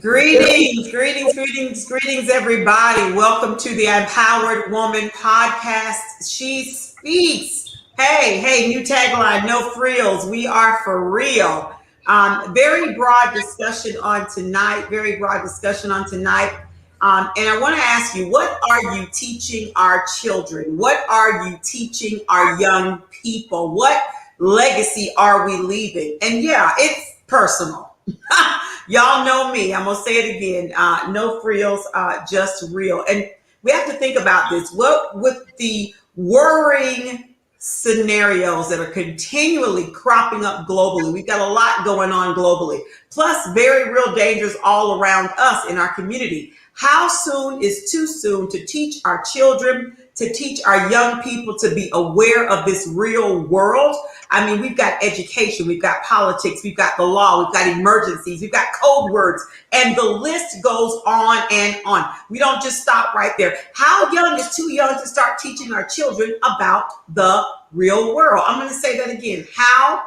Greetings, everybody. Welcome to the ImPowered Woman podcast. She speaks. Hey, new tagline, no frills. We are for real. Very broad discussion on tonight. And I want to ask you, what are you teaching our children? What are you teaching our young people? What legacy are we leaving? And yeah, it's personal. Y'all know me. I'm going to say it again. No frills, just real. And we have to think about this. What with the worrying scenarios that are continually cropping up globally, we've got a lot going on globally, plus very real dangers all around us in our community. How soon is too soon to teach our children, to teach our young people to be aware of this real world? I mean, we've got education, we've got politics, we've got the law, we've got emergencies, we've got code words, and the list goes on and on. We don't just stop right there. How young is too young to start teaching our children about the real world? I'm going to say that again. How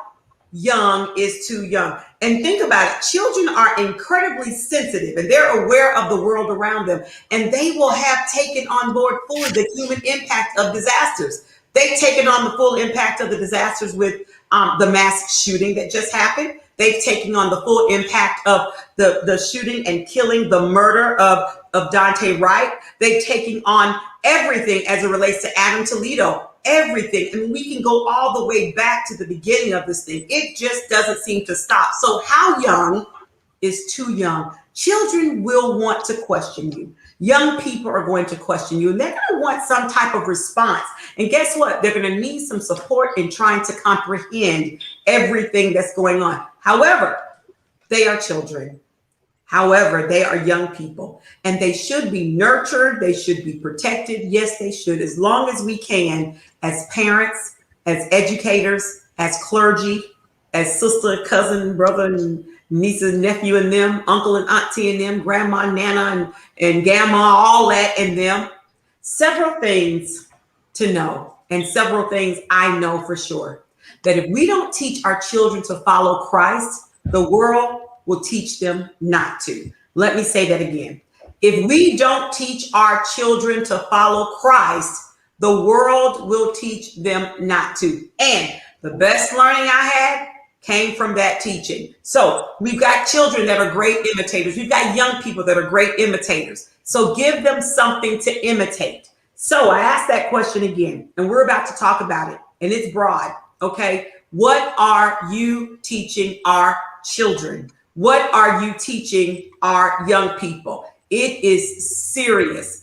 young is too young? And think about it. Children are incredibly sensitive and they're aware of the world around them, and they will have taken on board fully the human impact of disasters. They've taken on the full impact of the disasters with the mass shooting that just happened. They've taken on the full impact of the shooting and killing, the murder of Dante Wright. They've taken on everything as it relates to Adam Toledo. Everything. I mean, we can go all the way back to the beginning of this thing. It just doesn't seem to stop. So how young is too young? Children will want to question you. Young people are going to question you, and they're going to want some type of response. And guess what? They're going to need some support in trying to comprehend everything that's going on. However, they are children. However, they are young people, and they should be nurtured. They should be protected. Yes, they should, as long as we can, as parents, as educators, as clergy, as sister, cousin, brother, and niece and nephew and them, uncle and auntie and them, grandma, nana, and gamma, all that and them. Several things to know, and several things I know for sure, that if we don't teach our children to follow Christ, the world will teach them not to. Let me say that again. If we don't teach our children to follow Christ, the world will teach them not to. And the best learning I had came from that teaching. So we've got children that are great imitators. We've got young people that are great imitators. So give them something to imitate. So I asked that question again, and we're about to talk about it, and it's broad. Okay. What are you teaching our children? What are you teaching our young people? It is serious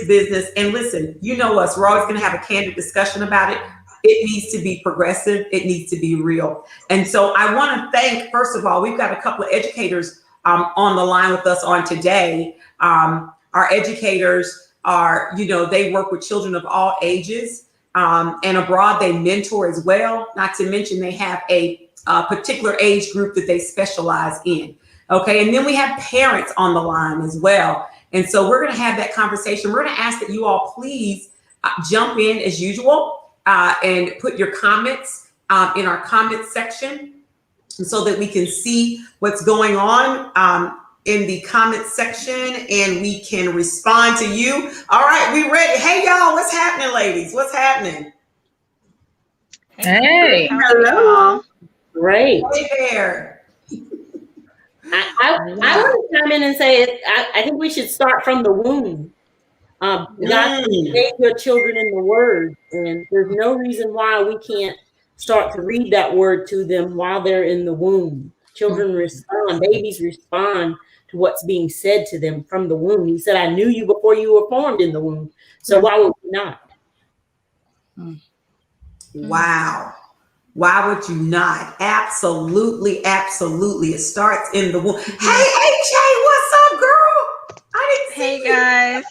business. And listen, you know us, we're always going to have a candid discussion about it. It needs to be progressive. It needs to be real. And so I want to thank, first of all, we've got a couple of educators on the line with us on today. Our educators are, they work with children of all ages, and abroad they mentor as well. Not to mention they have a particular age group that they specialize in. Okay. And then we have parents on the line as well. And so we're going to have that conversation. We're going to ask that you all please jump in as usual. And put your comments in our comment section so that we can see what's going on in the comment section and we can respond to you. All right, we ready. Hey, y'all, what's happening, ladies? What's happening? Hey. Hello. Great. Hey there. I want to chime in and say I think we should start from the womb. God gave your children in the word, and there's no reason why we can't start to read that word to them while they're in the womb. Children respond, babies respond to what's being said to them from the womb. He said, I knew you before you were formed in the womb. So why would you not? Wow. Why would you not? Absolutely. It starts in the womb. Hey, AJ, what's up, girl? I didn't see you. Guys.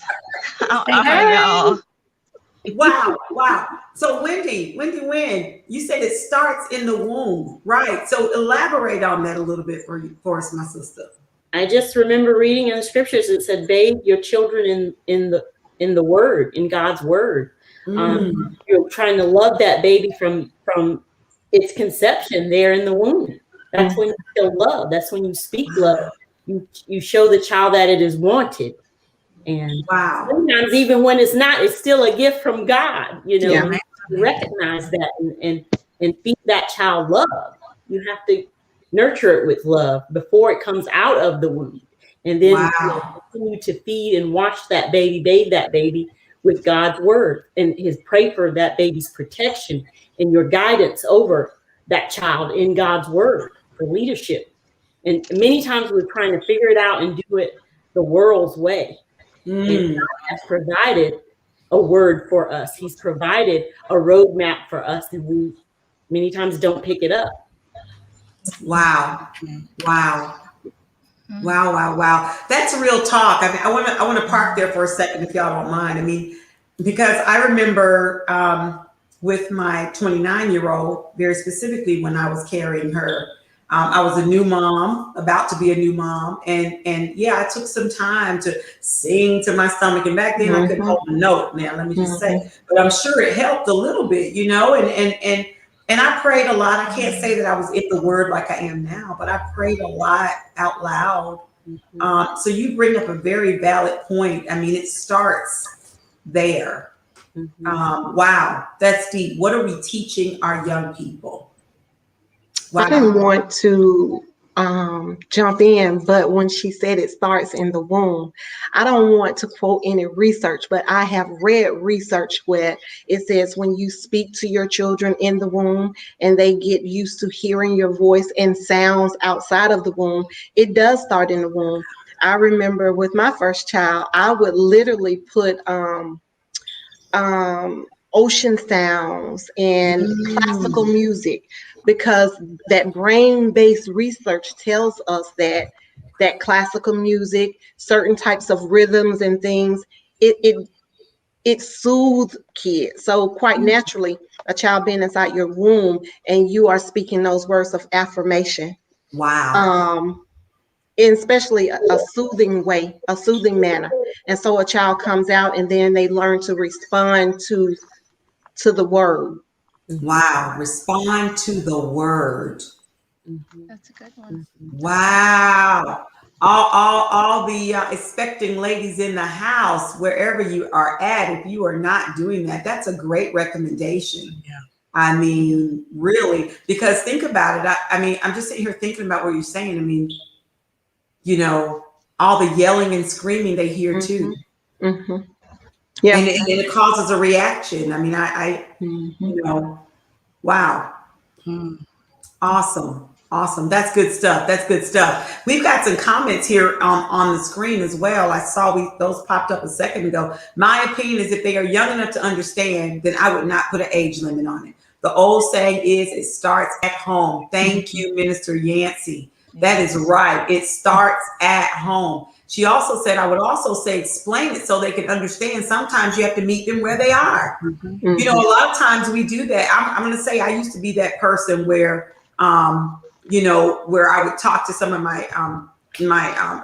How are y'all? Wow. So Wendy, you said it starts in the womb, right? So elaborate on that a little bit for us, my sister. I just remember reading in the scriptures, it said, bathe your children in the word, in God's word. You're trying to love that baby from its conception there in the womb. That's when you feel love. That's when you speak love. you show the child that it is wanted. And Wow. sometimes even when it's not, it's still a gift from God, you know. Yeah. You have to recognize that and feed that child love. You have to nurture it with love before it comes out of the womb. And then continue to feed and watch that baby, bathe that baby with God's word and pray for that baby's protection and your guidance over that child in God's word for leadership. And many times we're trying to figure it out and do it the world's way. And God has provided a word for us. He's provided a roadmap for us, and we many times don't pick it up. Wow. Wow. Wow, wow, wow. That's real talk. I mean, I want to park there for a second if y'all don't mind. I mean, because I remember with my 29-year-old, very specifically when I was carrying her, I was a new mom, about to be a new mom. And yeah, I took some time to sing to my stomach. And back then I couldn't hold a note now, let me just say, but I'm sure it helped a little bit, you know, and I prayed a lot. I can't say that I was in the word like I am now, but I prayed a lot out loud. So you bring up a very valid point. I mean, it starts there. Wow, that's deep. What are we teaching our young people? Wow. I didn't want to jump in, but when she said it starts in the womb, I don't want to quote any research, but I have read research where it says when you speak to your children in the womb and they get used to hearing your voice and sounds outside of the womb, it does start in the womb. I remember with my first child, I would literally put ocean sounds and classical music, because that brain-based research tells us that classical music, certain types of rhythms and things, it soothes kids. So quite naturally, a child being inside your womb and you are speaking those words of affirmation. Wow. In especially a soothing way, a soothing manner. And so a child comes out and then they learn to respond to the word. Wow. Respond to the word. That's a good one. Wow. All the expecting ladies in the house, wherever you are at, if you are not doing that, that's a great recommendation. Yeah. I mean, really, because think about it. I mean, I'm just sitting here thinking about what you're saying. I mean, you know, all the yelling and screaming they hear too. Yeah. And it causes a reaction. I mean, I you know, wow. Awesome. Awesome. That's good stuff. That's good stuff. We've got some comments here on the screen as well. I saw those popped up a second ago. My opinion is if they are young enough to understand, then I would not put an age limit on it. The old saying is it starts at home. Thank you, Minister Yancey. That is right. It starts at home. She also said, I would also say, explain it so they can understand. Sometimes you have to meet them where they are. You know, a lot of times we do that. I'm going to say I used to be that person where, you know, where I would talk to some of my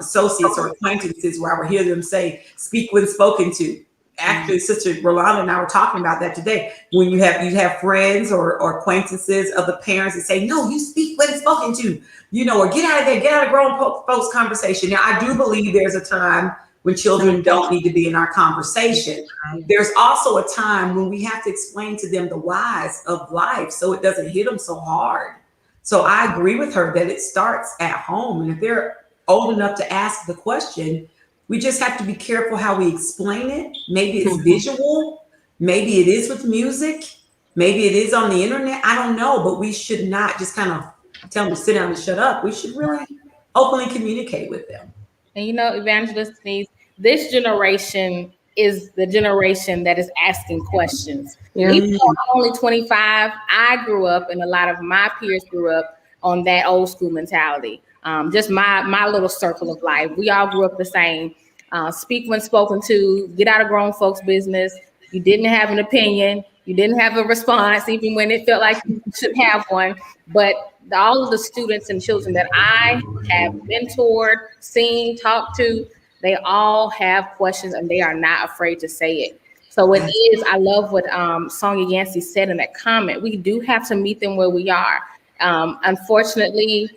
associates or acquaintances where I would hear them say, speak when spoken to. Actually, Sister Rolanda and I were talking about that today. When you have friends or acquaintances of the parents that say, no, you speak when spoken to, you know, or get out of there, get out of grown folks conversation. Now, I do believe there's a time when children don't need to be in our conversation. There's also a time when we have to explain to them the whys of life so it doesn't hit them so hard. So I agree with her that it starts at home. And if they're old enough to ask the question, we just have to be careful how we explain it. Maybe it's visual. Maybe it is with music. Maybe it is on the internet. I don't know, but we should not just kind of tell them to sit down and shut up. We should really openly communicate with them. And you know, Evangelist Denise, this generation is the generation that is asking questions. Even though I'm only 25, I grew up, and a lot of my peers grew up on that old school mentality. Just my little circle of life. We all grew up the same. Speak when spoken to, get out of grown folks' business. You didn't have an opinion. You didn't have a response, even when it felt like you should have one. But all of the students and children that I have mentored, seen, talked to, they all have questions and they are not afraid to say it. So it is, I love what Sonia Yancey said in that comment. We do have to meet them where we are. Unfortunately,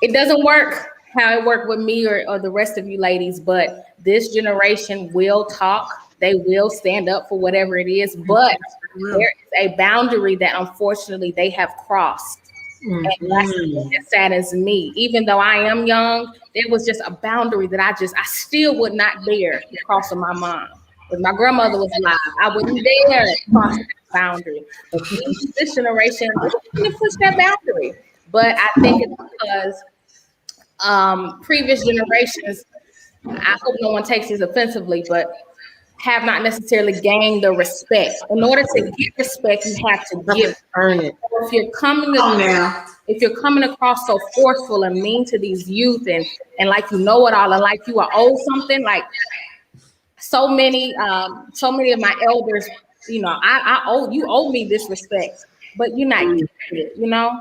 it doesn't work how it worked with me or the rest of you ladies, but this generation will talk. They will stand up for whatever it is, but there is a boundary that unfortunately they have crossed. And that saddens me. Even though I am young, there was just a boundary that I still would not dare to cross with my mom. If my grandmother was alive, I wouldn't dare cross that boundary. But this generation, we're going to push that boundary. But I think it's because previous generations, I hope no one takes this offensively, but have not necessarily gained the respect. In order to get respect, you have to give. Earn it. So if you're coming across so forceful and mean to these youth and like you know it all and like you are owed something, like so many of my elders, you know, I owe me this respect, but you're not getting it, you know.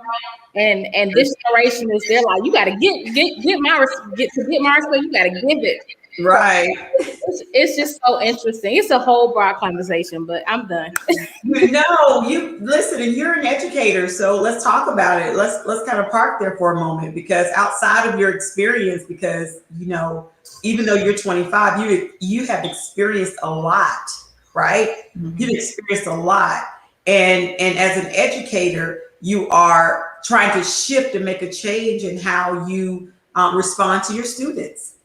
And this generation is they're like, you got to get my respect, you got to give it. Right. It's just so interesting. It's a whole broad conversation, but I'm done. No, you listen, and you're an educator, so let's talk about it. Let's kind of park there for a moment, because outside of your experience, because you know, even though you're 25, you have experienced a lot, right? You've experienced a lot, and as an educator, you are trying to shift and make a change in how you respond to your students.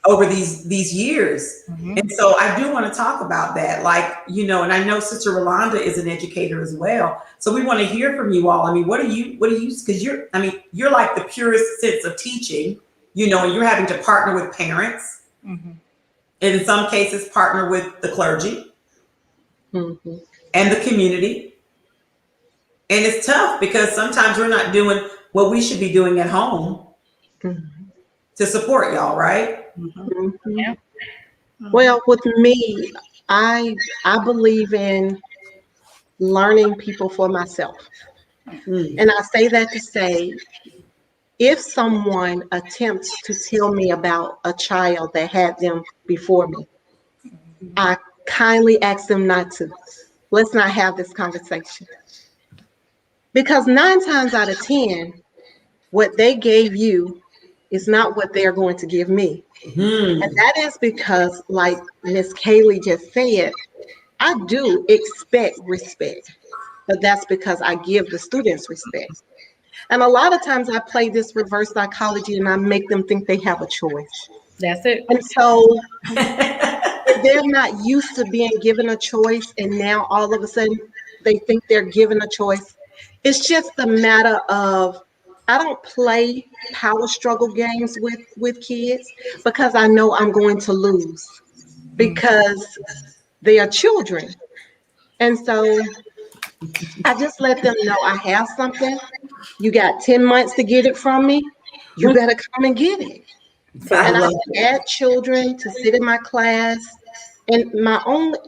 Over these years. And so I do want to talk about that. Like, you know, and I know Sister Rolanda is an educator as well. So we want to hear from you all. I mean, what do you, because you're like the purest sense of teaching, you know, and you're having to partner with parents. And in some cases partner with the clergy and the community. And it's tough because sometimes we're not doing what we should be doing at home to support y'all, right? Yeah. Well, with me, I believe in learning people for myself. And I say that to say, if someone attempts to tell me about a child that had them before me, I kindly ask them not to. Let's not have this conversation. Because 9 times out of 10, what they gave you is not what they're going to give me. And that is because, like Miss Kaylee just said, I do expect respect, but that's because I give the students respect. And a lot of times I play this reverse psychology and I make them think they have a choice. That's it. And so if they're not used to being given a choice and now all of a sudden they think they're given a choice, it's just a matter of, I don't play power struggle games with kids because I know I'm going to lose because they are children. And so I just let them know I have something. You got 10 months to get it from me. You better come and get it. And I add children to sit in my class. And I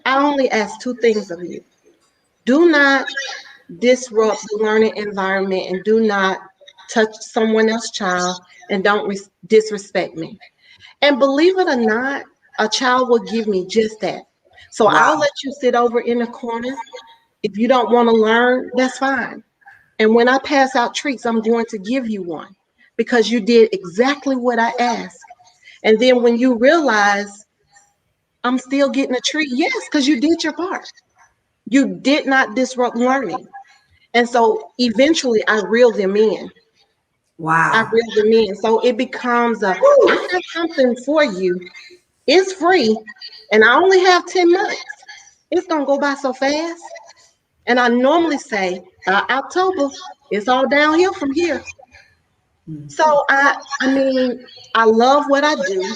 only ask 2 things of you. Do not disrupt the learning environment and do not touch someone else's child, and don't disrespect me. And believe it or not, a child will give me just that. So I'll let you sit over in the corner. If you don't want to learn, that's fine. And when I pass out treats, I'm going to give you one because you did exactly what I asked. And then when you realize I'm still getting a treat, yes, because you did your part. You did not disrupt learning. And so eventually I reel them in. I reel them in. So it becomes I have something for you. It's free. And I only have 10 months. It's going to go by so fast. And I normally say, October, it's all downhill from here. So I mean, I love what I do.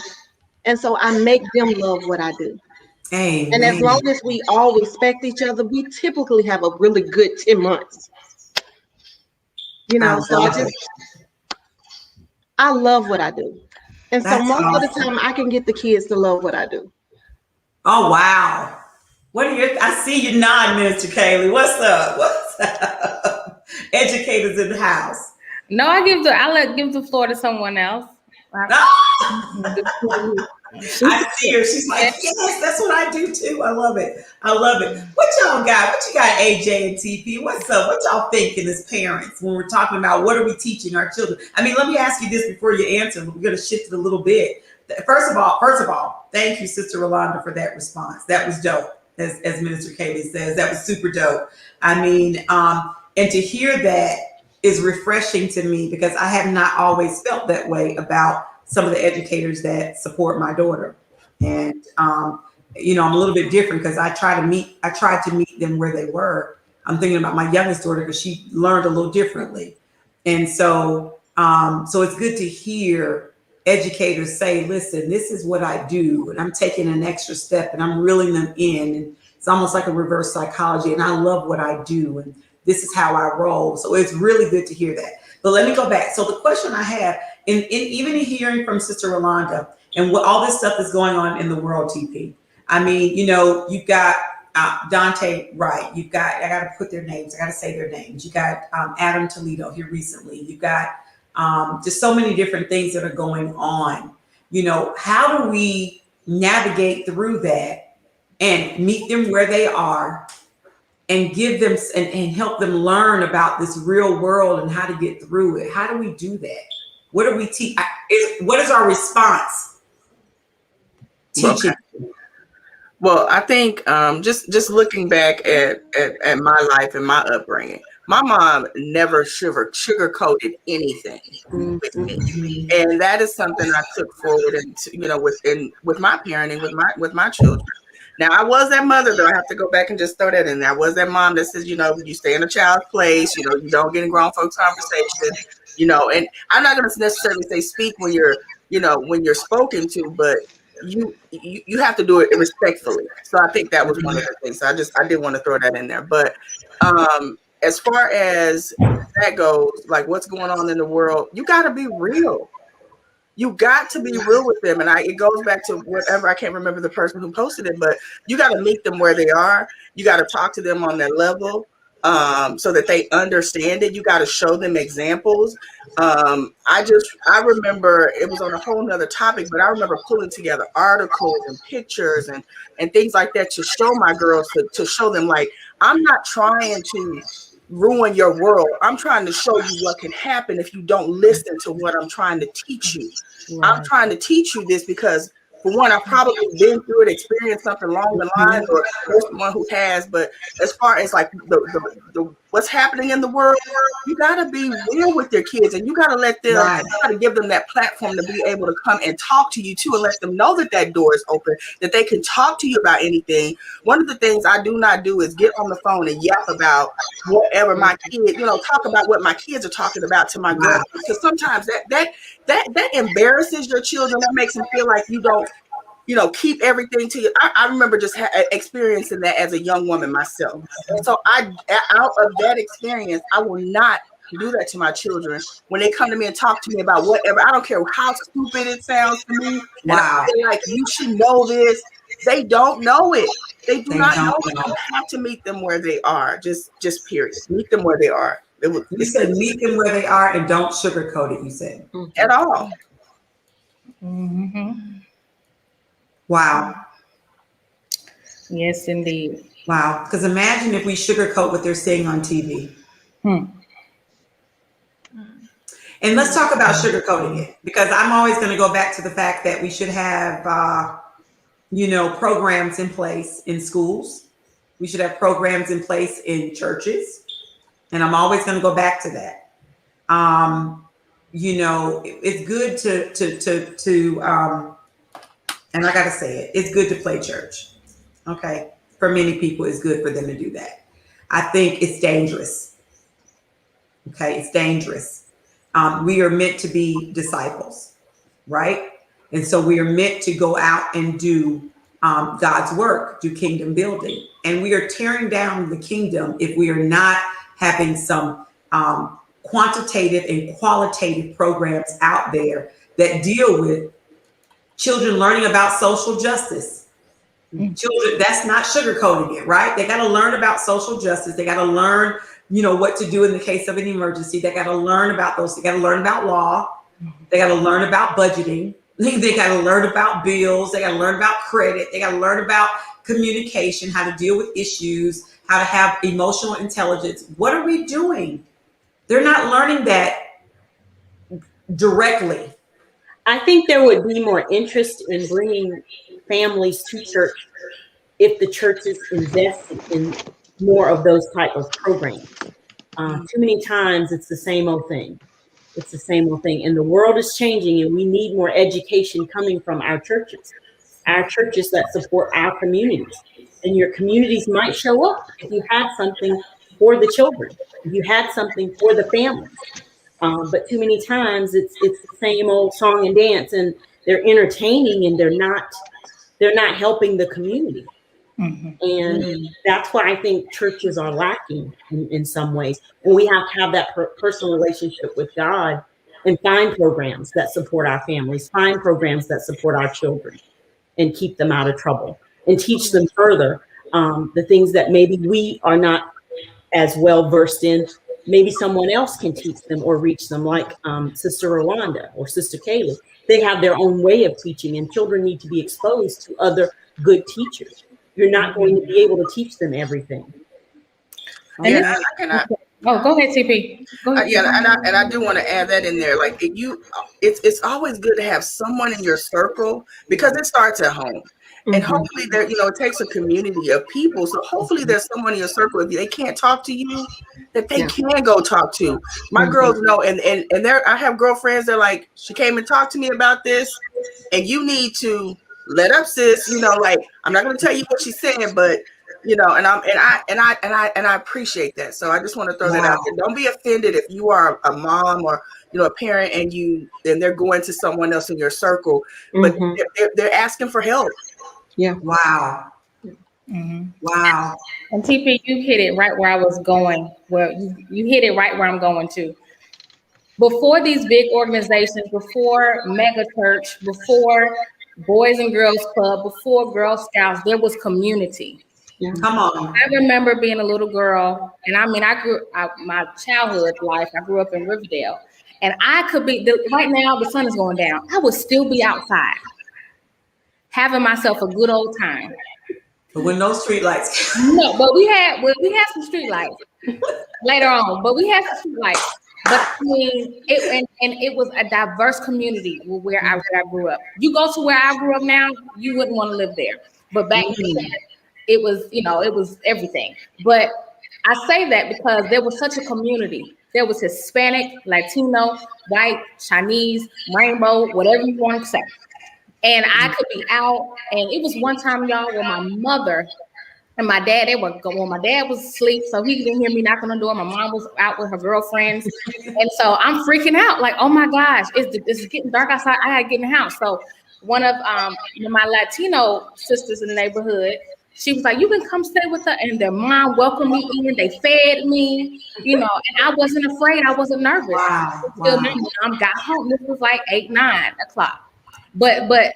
And so I make them love what I do. Amen. And as long as we all respect each other, we typically have a really good 10 months. You know, so I love what I do. And so most of the time I can get the kids to love what I do. Oh, wow. What are your, I see you nodding, Mr. Kaylee. What's up? What's up? Educators in the house. No, I give the floor to someone else. I see her. She's like, yes, that's what I do too. I love it. I love it. What y'all got? What you got, AJ and TP? What's up? What y'all thinking as parents when we're talking about what are we teaching our children? I mean, let me ask you this before you answer. We're going to shift it a little bit. First of all, thank you, Sister Rolanda, for that response. That was dope, as Minister Kaylee says. That was super dope. I mean, and to hear that is refreshing to me because I have not always felt that way about some of the educators that support my daughter. And, you know, I'm a little bit different because I tried to meet them where they were. I'm thinking about my youngest daughter because she learned a little differently. And so, so it's good to hear educators say, listen, this is what I do. And I'm taking an extra step and I'm reeling them in. And it's almost like a reverse psychology. And I love what I do. And this is how I roll. So it's really good to hear that. But let me go back. So the question I have, even in hearing from Sister Rolanda and what all this stuff is going on in the world, TP. I mean, you know, you've got Dante Wright. I got to put their names. I got to say their names. You got Adam Toledo here recently. You've got just so many different things that are going on. You know, how do we navigate through that and meet them where they are and give them and help them learn about this real world and how to get through it? How do we do that? What do we teach? What is our response? Teaching. Okay. Well, I think just looking back at my life and my upbringing, my mom never sugarcoated anything with me, and that is something I took forward into, you know, with my parenting, with my children. Now, I was that mother, though. I have to go back and just throw that in there. I was that mom that says, you know, you stay in a child's place, you know, you don't get in grown folks' conversation, you know, and I'm not going to necessarily say speak when you're, you know, when you're spoken to, but you have to do it respectfully. So I think that was one of the things. I did want to throw that in there. But as far as that goes, like what's going on in the world, you got to be real. You got to be real with them. And it goes back to whatever, I can't remember the person who posted it, but you got to meet them where they are. You got to talk to them on their level so that they understand it. You got to show them examples. I remember it was on a whole nother topic, but I remember pulling together articles and pictures and things like that to show my girls, to show them, like, I'm not trying to ruin your world. I'm trying to show you what can happen if you don't listen to what I'm trying to teach you. Right. I'm trying to teach you this because, for one, I've probably been through it, experienced something along the lines, or there's someone who has. But as far as like the what's happening in the world, you got to be real with your kids, and you got to let them, right. You got to give them that platform to be able to come and talk to you too, and let them know that door is open, that they can talk to you about anything. One of the things I do not do is get on the phone and yap about whatever my kids, you know, talk about what my kids are talking about to my girls, because sometimes that embarrasses your children. That makes them feel like you don't, you know, keep everything to you. I remember just experiencing that as a young woman myself. And so out of that experience, I will not do that to my children when they come to me and talk to me about whatever. I don't care how stupid it sounds to me. Wow. And I feel like you should know this. They don't know it. They do not know it. You have to meet them where they are. Just period. Meet them where they are. You said meet them where they are and don't sugarcoat it, you said. At all. Mm-hmm. Wow. Yes, indeed. Wow. Because imagine if we sugarcoat what they're saying on TV. And let's talk about sugarcoating it, because I'm always going to go back to the fact that we should have, you know, programs in place in schools. We should have programs in place in churches. And I'm always going to go back to that. You know, it's good to and I got to say it, it's good to play church. Okay. For many people, it's good for them to do that. I think it's dangerous. Okay. It's dangerous. We are meant to be disciples, right? And so we are meant to go out and do God's work, do kingdom building. And we are tearing down the kingdom if we are not having some quantitative and qualitative programs out there that deal with children learning about social justice. Children, that's not sugarcoating it, right? They got to learn about social justice. They got to learn, you know, what to do in the case of an emergency. They got to learn about those. They got to learn about law. They got to learn about budgeting. They got to learn about bills. They got to learn about credit. They got to learn about communication, how to deal with issues, how to have emotional intelligence. What are we doing? They're not learning that directly. I think there would be more interest in bringing families to church if the churches invested in more of those type of programs. Too many times it's the same old thing. It's the same old thing. And the world is changing, and we need more education coming from our churches that support our communities. And your communities might show up if you have something for the children, if you had something for the families. But too many times it's the same old song and dance, and they're entertaining and they're not helping the community. And that's why I think churches are lacking in some ways. And we have to have that personal relationship with God and find programs that support our families, find programs that support our children and keep them out of trouble and teach them further the things that maybe we are not as well versed in. Maybe someone else can teach them or reach them, like Sister Rwanda or Sister Kaylee. They have their own way of teaching, and children need to be exposed to other good teachers. You're not going to be able to teach them everything. Go ahead, TP. Go ahead. And I do want to add that in there. Like it's always good to have someone in your circle, because it starts at home. And hopefully there, it takes a community of people. So hopefully there's someone in your circle, if they can't talk to you, that they can go talk to. My girls know, and there I have girlfriends that are like, she came and talked to me about this, and you need to let up, sis. Like, I'm not going to tell you what she's saying, but and I appreciate that. So I just want to throw that out there. Don't be offended if you are a mom or a parent and they're going to someone else in your circle, but they're asking for help. Yeah. Wow. Wow. And TP, you hit it right where I was going. Well, you hit it right where I'm going to. Before these big organizations, before mega church, before Boys and Girls Club, before Girl Scouts, there was community. Yeah. Come on. I remember being a little girl, and my childhood life, I grew up in Riverdale, and I could be, right now the sun is going down, I would still be outside having myself a good old time. But when no street lights. No, but we had some street lights later on, but we had some street lights. But I mean, it was a diverse community where I grew up. You go to where I grew up now, you wouldn't want to live there. But back then, it was everything. But I say that because there was such a community. There was Hispanic, Latino, white, Chinese, rainbow, whatever you want to say. And I could be out, and it was one time, y'all, where my mother and my dad, when my dad was asleep, so he didn't hear me knocking on the door. My mom was out with her girlfriends. And so I'm freaking out, like, oh my gosh, it's getting dark outside. I gotta get in the house. So one of my Latino sisters in the neighborhood, she was like, you can come stay with her. And their mom welcomed me in. They fed me, and I wasn't afraid. I wasn't nervous. Wow. I got home. This was like 8, 9 o'clock. But I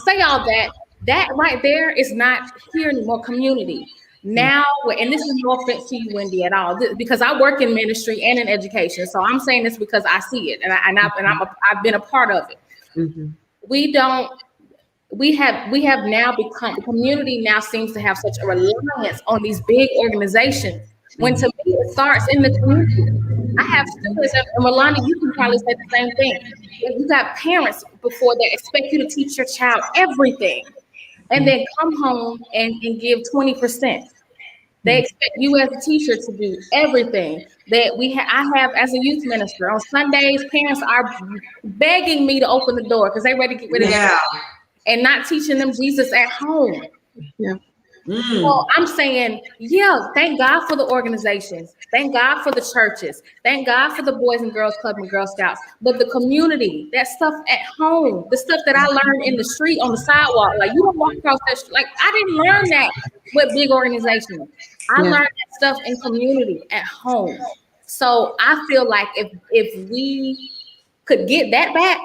say all that right there is not here anymore. Community now, and this is no offense to you, Wendy, at all, because I work in ministry and in education. So I'm saying this because I see it, and I've been a part of it. Mm-hmm. We have now become, the community now seems to have such a reliance on these big organizations, when to me it starts in the community. I have students, and Rolanda, you can probably say the same thing. You got parents before that expect you to teach your child everything, and then come home and give 20%. They expect you as a teacher to do everything. I have as a youth minister on Sundays, parents are begging me to open the door because they're ready to get rid of it, and not teaching them Jesus at home. Yeah. So I'm saying, thank God for the organizations. Thank God for the churches. Thank God for the Boys and Girls Club and Girl Scouts. But the community, that stuff at home, the stuff that I learned in the street, on the sidewalk, like you don't walk across that street. Like I didn't learn that with big organizations. I learned that stuff in community at home. So I feel like if we could get that back,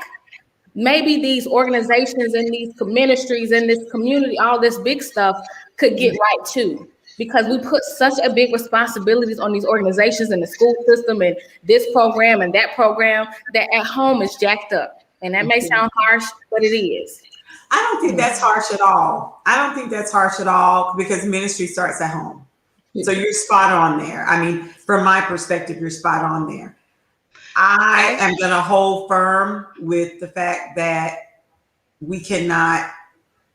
maybe these organizations and these ministries and this community, all this big stuff could get right too. because we put such a big responsibilities on these organizations and the school system and this program and that program that at home is jacked up. And that may sound harsh, but it is. I don't think that's harsh at all. I don't think that's harsh at all because ministry starts at home. So you're spot on there. I mean, from my perspective, you're spot on there. I am going to hold firm with the fact that we cannot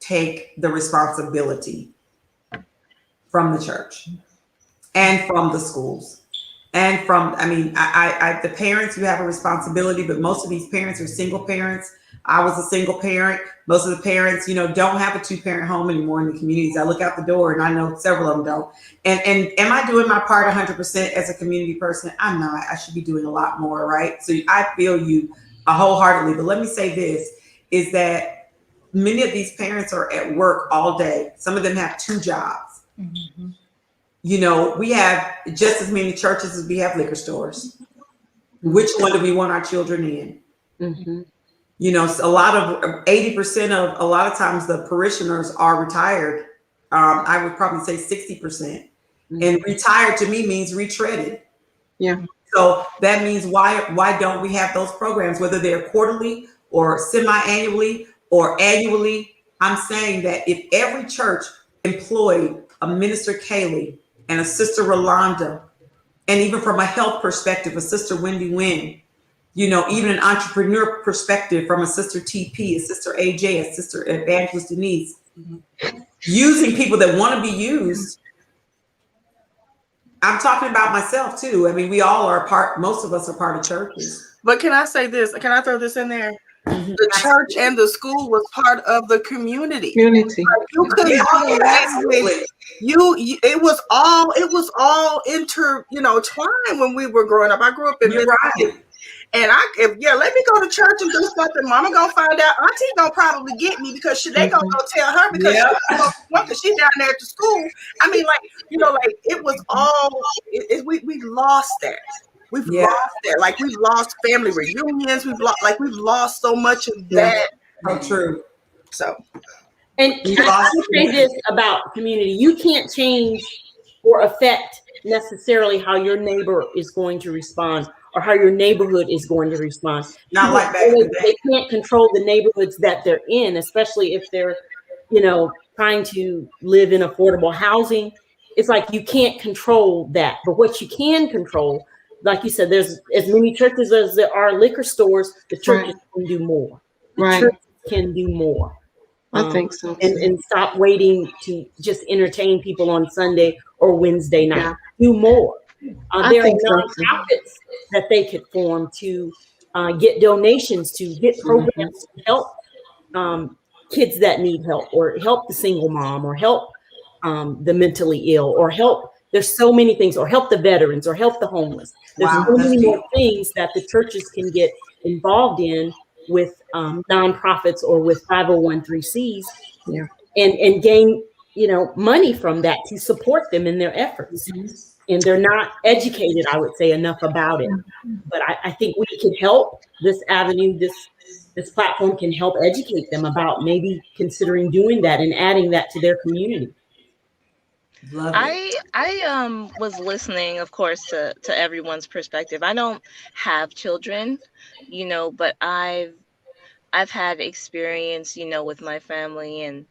take the responsibility from the church and from the schools and from, I mean, the parents, you have a responsibility, but most of these parents are single parents. I was a single parent. Most of the parents, don't have a 2-parent home anymore in the communities. I look out the door and I know several of them don't. And am I doing my part 100% as a community person? I'm not. I should be doing a lot more, right? So I feel you wholeheartedly. But let me say this, is that many of these parents are at work all day. Some of them have 2 jobs. Mm-hmm. We have just as many churches as we have liquor stores. Which one do we want our children in? Mm-hmm. A lot of 80% of a lot of times the parishioners are retired. I would probably say 60%. Mm-hmm. And retired to me means retreaded. Yeah. So that means why don't we have those programs, whether they're quarterly or semi-annually or annually? I'm saying that if every church employed a Minister Kaylee and a Sister Rolanda, and even from a health perspective, a Sister Wendy Wynn, even an entrepreneur perspective from a Sister TP, a Sister AJ, a Sister Evangelist Denise, using people that want to be used. I'm talking about myself too. I mean, we all are most of us are part of churches. But can I say this? Can I throw this in there? Mm-hmm. The church and the school was part of the community. You couldn't it was all twined when we were growing up. I grew up in Mississippi. And let me go to church and do something. Mama gonna find out. Auntie gonna probably get me because they gonna go tell her because she's down there at the school. I mean, it was all. We lost that. We've lost that. Like we've lost family reunions. We've lost so much of that. So true. So, and I would say this about community: you can't change or affect necessarily how your neighbor is going to respond or how your neighborhood is going to respond. Not like that. They can't control the neighborhoods that they're in, especially if they're, trying to live in affordable housing. It's like you can't control that. But what you can control, like you said, there's as many churches as there are liquor stores. The churches can do more. The churches can do more. I think so. And stop waiting to just entertain people on Sunday or Wednesday night. Yeah. Do more. There are nonprofits that they could form to get donations, to get programs to help kids that need help, or help the single mom, or help the mentally ill, or help. There's so many things, or help the veterans, or help the homeless. There's so many more things that the churches can get involved in with nonprofits or with 501(c)(3)s, and gain money from that to support them in their efforts. Mm-hmm. And they're not educated, I would say, enough about it. But I think we can help. This avenue, this platform can help educate them about maybe considering doing that and adding that to their community. I was listening, of course, to everyone's perspective. I don't have children, but I've had experience, with my family, and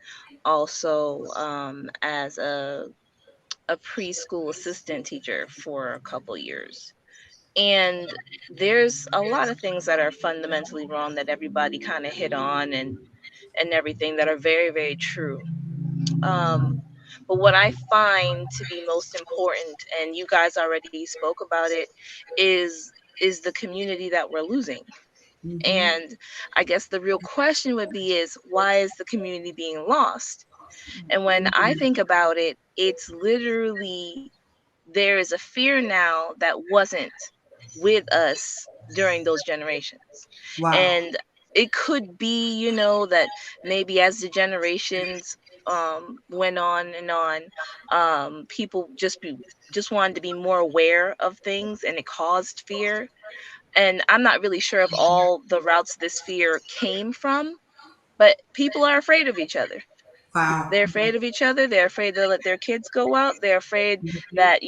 also as a preschool assistant teacher for a couple years. And there's a lot of things that are fundamentally wrong that everybody kind of hit on and everything that are very, very true. But what I find to be most important, and you guys already spoke about it, is the community that we're losing. Mm-hmm. And I guess the real question would be is, why is the community being lost? And when I think about it, it's literally, there is a fear now that wasn't with us during those generations. Wow. And it could be, that maybe as the generations went on and on, people just wanted to be more aware of things, and it caused fear. And I'm not really sure of all the routes this fear came from, but people are afraid of each other. Wow. They're afraid of each other. They're afraid to let their kids go out. They're afraid that,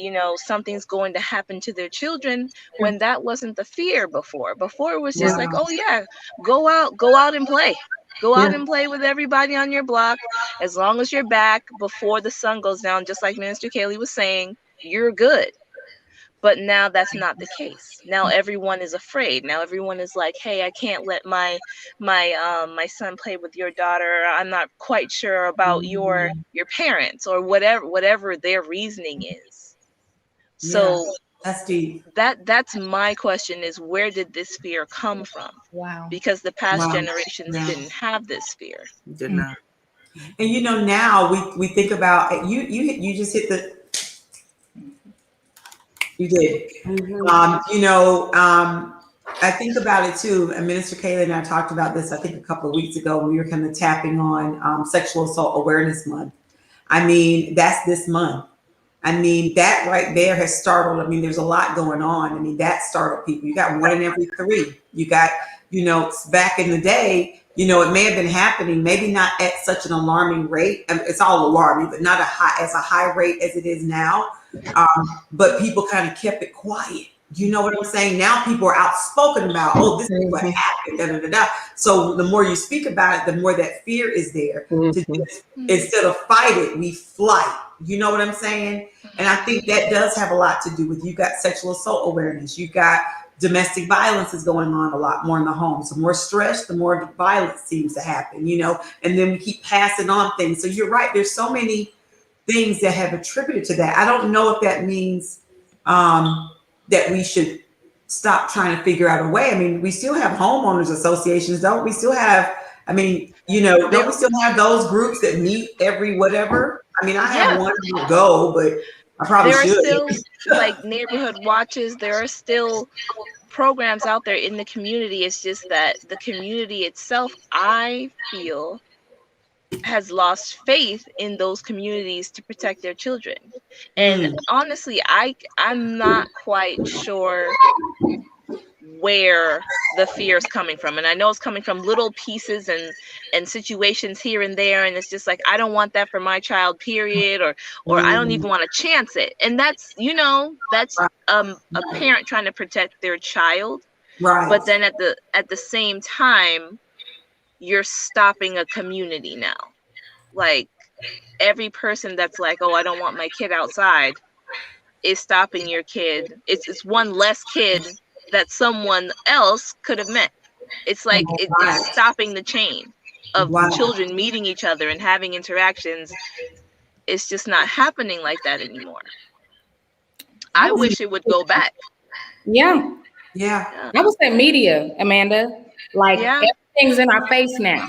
something's going to happen to their children, when that wasn't the fear before. Before it was just like, oh yeah, go out and play. Go out and play with everybody on your block. As long as you're back before the sun goes down, just like Minister Kaylee was saying, you're good. But now that's not the case. Now everyone is afraid. Now everyone is like, hey, I can't let my son play with your daughter. I'm not quite sure about your parents, or whatever their reasoning is. So that's deep. That's my question, is where did this fear come from? Wow. Because the past generations didn't have this fear. Did not. And now we think about you just hit the. You did. I think about it too. And Minister Kaylee and I talked about this, I think, a couple of weeks ago when we were kind of tapping on Sexual Assault Awareness Month. I mean, that's this month. I mean, that right there has startled. I mean, there's a lot going on. I mean, that startled people. You got 1 in every 3. You got, back in the day, it may have been happening, maybe not at such an alarming rate. I mean, it's all alarming, but not as a high rate as it is now. But people kind of kept it quiet. You know what I'm saying? Now people are outspoken about, oh, this is what happened, da, da, da, da. So the more you speak about it, the more that fear is there. To just, instead of fight it, we flight. You know what I'm saying? And I think that does have a lot to do with, you got sexual assault awareness. You got domestic violence is going on a lot more in the home. So more stress, the more violence seems to happen, and then we keep passing on things. So you're right. There's so many things that have attributed to that. I don't know if that means that we should stop trying to figure out a way. I mean, we still have homeowners associations, don't we? Still have, don't we still have those groups that meet every whatever? I mean, I have one to go, but I probably should. There are still like neighborhood watches. There are still programs out there in the community. It's just that the community itself, I feel, has lost faith in those communities to protect their children. And honestly, I'm not quite sure where the fear is coming from. And I know it's coming from little pieces and situations here and there. And it's just like, I don't want that for my child, period. Or I don't even want to chance it. And that's, that's a parent trying to protect their child. Right. But then at the same time, you're stopping a community now. Like, every person that's like, oh, I don't want my kid outside, is stopping your kid. It's one less kid that someone else could have met. It's like it's stopping the chain of children meeting each other and having interactions. It's just not happening like that anymore. I wish it would go back. Yeah. I would say media, Amanda. Like, everything's in our face now.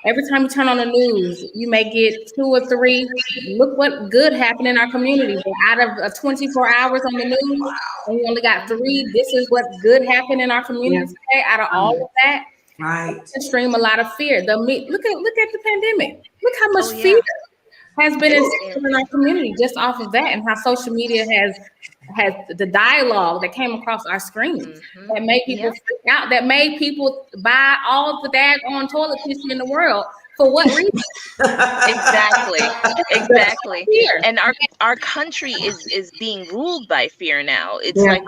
Every time you turn on the news, you may get 2 or 3. Look what good happened in our community. But out of 24 hours on the news, and we only got 3. This is what good happened in our community today. Out of all of that, stream a lot of fear. Look at the pandemic. Look how much fear has been in our community just off of that, and how social media has the dialogue that came across our screens that made people freak out, that made people buy all the daggone toilet tissue in the world. For what reason? Exactly. And our country is being ruled by fear now. It's like,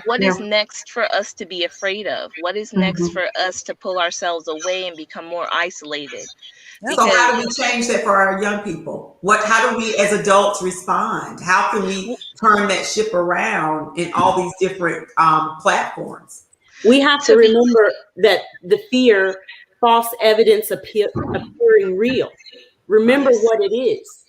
what is next for us to be afraid of? What is next for us to pull ourselves away and become more isolated? So how do we change that for our young people? How do we as adults respond? How can we turn that ship around in all these different platforms? We have to remember that the fear, false evidence appearing real. Remember what it is.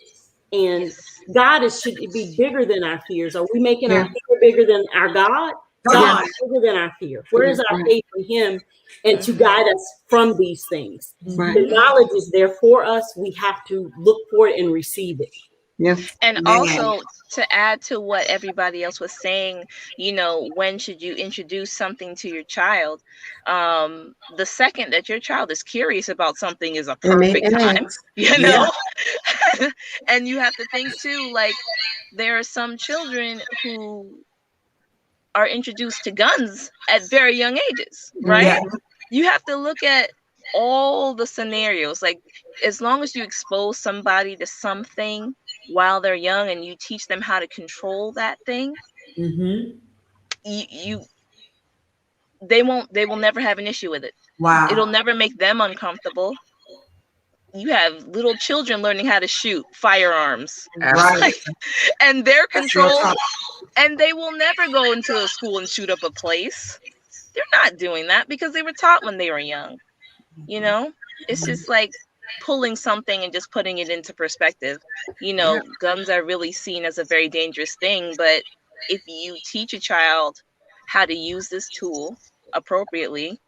And God should be bigger than our fears. Are we making our fear bigger than our God? God is bigger than our fear. Where is our faith in Him and to guide us from these things? The knowledge is there for us. We have to look for it and receive it. Yes. And also, to add to what everybody else was saying, when should you introduce something to your child? The second that your child is curious about something is a perfect time, And you have to think too, like, there are some children who are introduced to guns at very young ages, right? You have to look at all the scenarios. Like, as long as you expose somebody to something while they're young and you teach them how to control that thing, you they will never have an issue with it. Wow. It'll never make them uncomfortable. You have little children learning how to shoot firearms. Right. And they're That's real controlled, talk. and they will never go into a school and shoot up a place. They're not doing that because they were taught when they were young. You know, it's just like pulling something and just putting it into perspective. You know, guns are really seen as a very dangerous thing, but if you teach a child how to use this tool appropriately,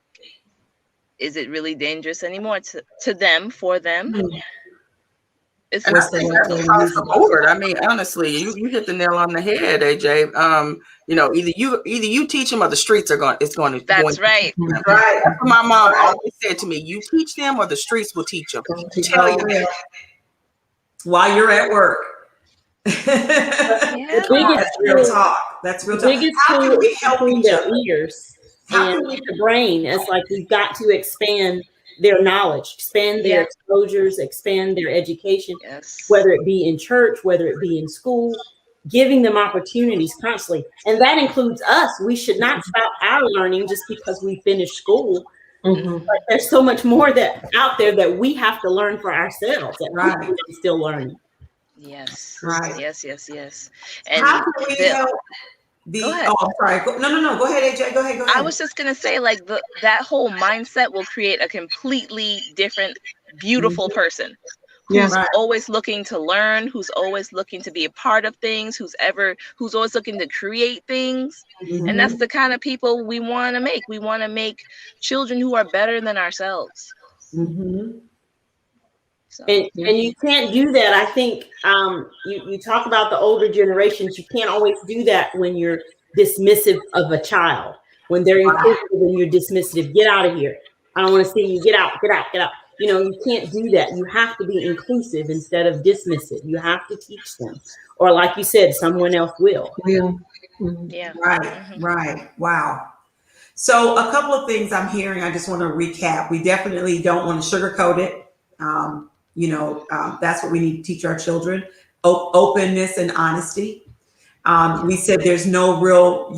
is it really dangerous anymore to them, for them? It's And I think that's across the board. I mean, honestly, you hit the nail on the head, AJ. You know, either you teach them or the streets are going. It's going to. That's right. Right. That's what my mom always said to me. You teach them, or the streets will teach them. Tell you that. While you're at work. Yeah. That's real talk. That's real talk. How can we help each their other? ears and the brain? It's like we've got to expand their knowledge, expand their exposures, expand their education, whether it be in church, whether it be in school, giving them opportunities constantly. And that includes us. We should not stop our learning just because we finished school. But there's so much more that out there that we have to learn for ourselves. That we're still learning. Yes. Right. Yes. And how can we help go ahead. Oh, I'm sorry. No. Go ahead, AJ. Go ahead. I was just gonna say, like, that whole mindset will create a completely different, beautiful person who's always looking to learn, who's always looking to be a part of things, who's always looking to create things. And that's the kind of people we want to make. We want to make children who are better than ourselves. So, and you can't do that. I think you talk about the older generations. You can't always do that when you're dismissive of a child. When they're inquisitive and you're dismissive, get out of here. I don't want to see you. Get out. You know, you can't do that. You have to be inclusive instead of dismissive. You have to teach them. Or like you said, someone else will. Yeah. Right. Wow. So a couple of things I'm hearing, I just want to recap. We definitely don't want to sugarcoat it. That's what we need to teach our children. Openness and honesty. We said there's no real,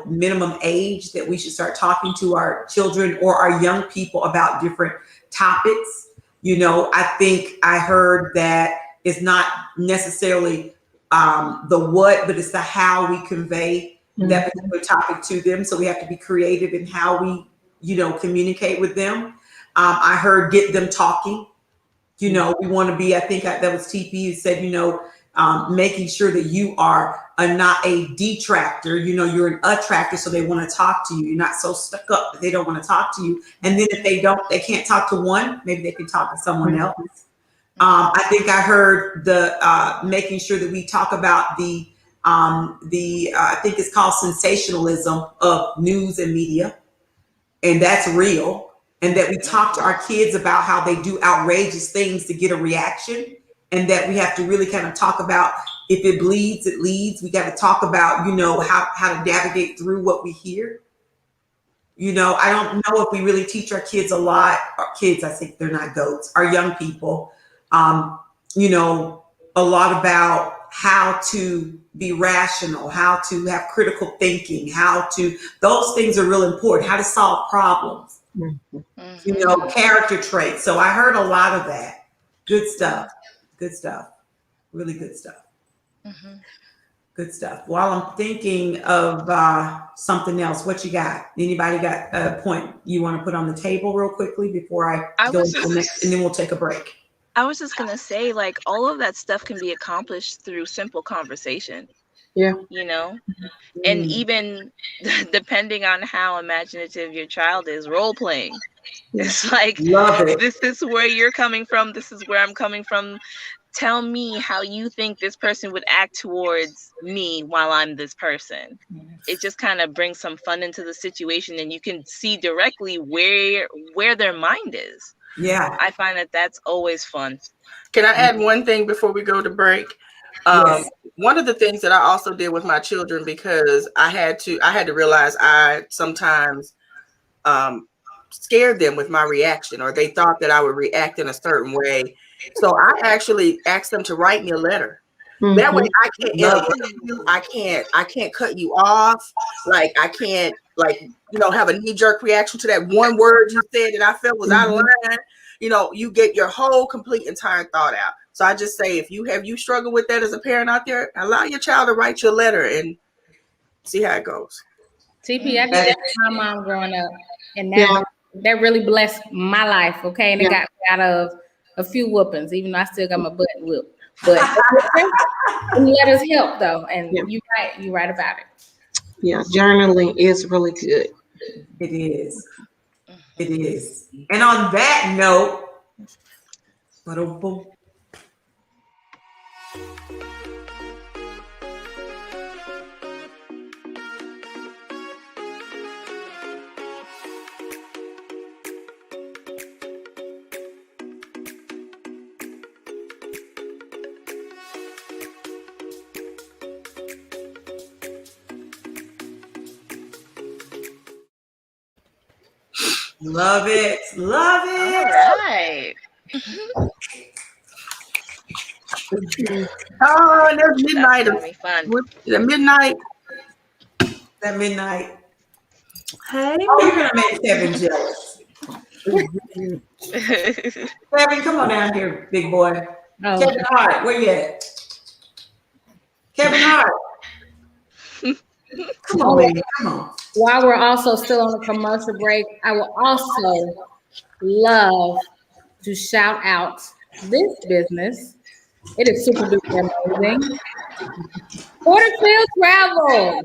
minimum age that we should start talking to our children or our young people about different topics. I think I heard that it's not necessarily the what, but it's the how we convey that particular topic to them. So we have to be creative in how we, communicate with them. I heard get them talking. We want to be, I think that was TP who said, making sure that you are not a detractor, you're an attractor. So they want to talk to you. You're not so stuck up that they don't want to talk to you. And then if they can't talk to one, maybe they can talk to someone else. I think I heard the making sure that we talk about the I think it's called sensationalism of news and media. And that's real. And that we talk to our kids about how they do outrageous things to get a reaction. And that we have to really kind of talk about if it bleeds, it leads. We got to talk about, how to navigate through what we hear. I don't know if we really teach our kids a lot. Our kids, I think they're not goats. Our young people, a lot about how to be rational, how to have critical thinking, those things are real important. How to solve problems, character traits. So I heard a lot of that. Good stuff. Really good stuff. Good stuff. While I'm thinking of something else, what you got? Anybody got a point you want to put on the table real quickly before I go to the next, and then we'll take a break. I was just going to say, like, all of that stuff can be accomplished through simple conversation. Yeah. And even depending on how imaginative your child is, role playing. It's like, this is where you're coming from. This is where I'm coming from. Tell me how you think this person would act towards me while I'm this person. It just kind of brings some fun into the situation, and you can see directly where their mind is. Yeah. I find that that's always fun. Can I add one thing before we go to break? Yes. One of the things that I also did with my children, because I had to realize I sometimes scared them with my reaction, or they thought that I would react in a certain way. So I actually asked them to write me a letter. Mm-hmm. That way I can't interrupt you. I can't cut you off. Like I can't have a knee-jerk reaction to that one word you said that I felt was out of line. You get your whole complete entire thought out. So I just say, if you struggle with that as a parent out there, allow your child to write you a letter and see how it goes. TP, I did that with my mom growing up, and that really blessed my life. Okay, and it got me out of a few whoopings, even though I still got my butt whooped. But letters help though, and you're right about it. Yeah, journaling is really good. It is. It is. And on that note, love it. Love it. All right. Oh, and there's midnight. That's gonna be fun. The midnight. That midnight. Hey. Oh, you're gonna make Kevin jealous. Kevin, come on down here, big boy. Oh. Kevin Hart, where you at? Kevin Hart. Come on, baby. Come on. While we're also still on the commercial break, I will also love to shout out this business. It is super duper amazing. Porterfield Travel.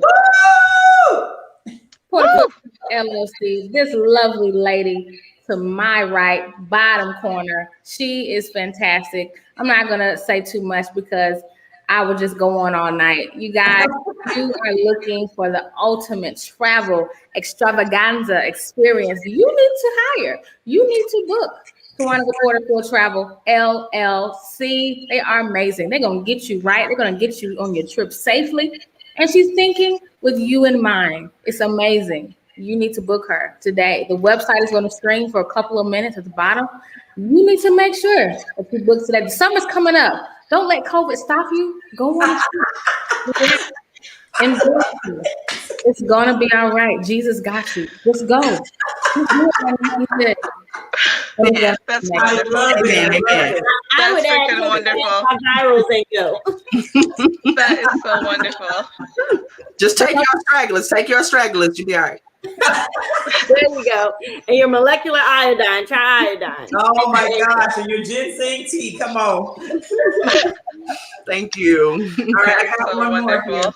Porterfield LLC. This lovely lady to my right, bottom corner. She is fantastic. I'm not going to say too much because I would just go on all night. You guys, you are looking for the ultimate travel extravaganza experience. You need to hire. You need to book. Tawana Porterfield Travel LLC. They are amazing. They're going to get you right. They're going to get you on your trip safely. And she's thinking with you in mind. It's amazing. You need to book her today. The website is going to stream for a couple of minutes at the bottom. You need to make sure that you book today. The summer's coming up. Don't let COVID stop you. Go on. And it's gonna be all right. Jesus got you. Just go. Yeah, that's wonderful. I would add wonderful. Gyros and go. That is so wonderful. Just take your stragglers. Take your stragglers. You'll be all right. There you go. And your molecular iodine. Try iodine. Oh my gosh! And your ginseng tea. Come on. Thank you. All right, I got one more here.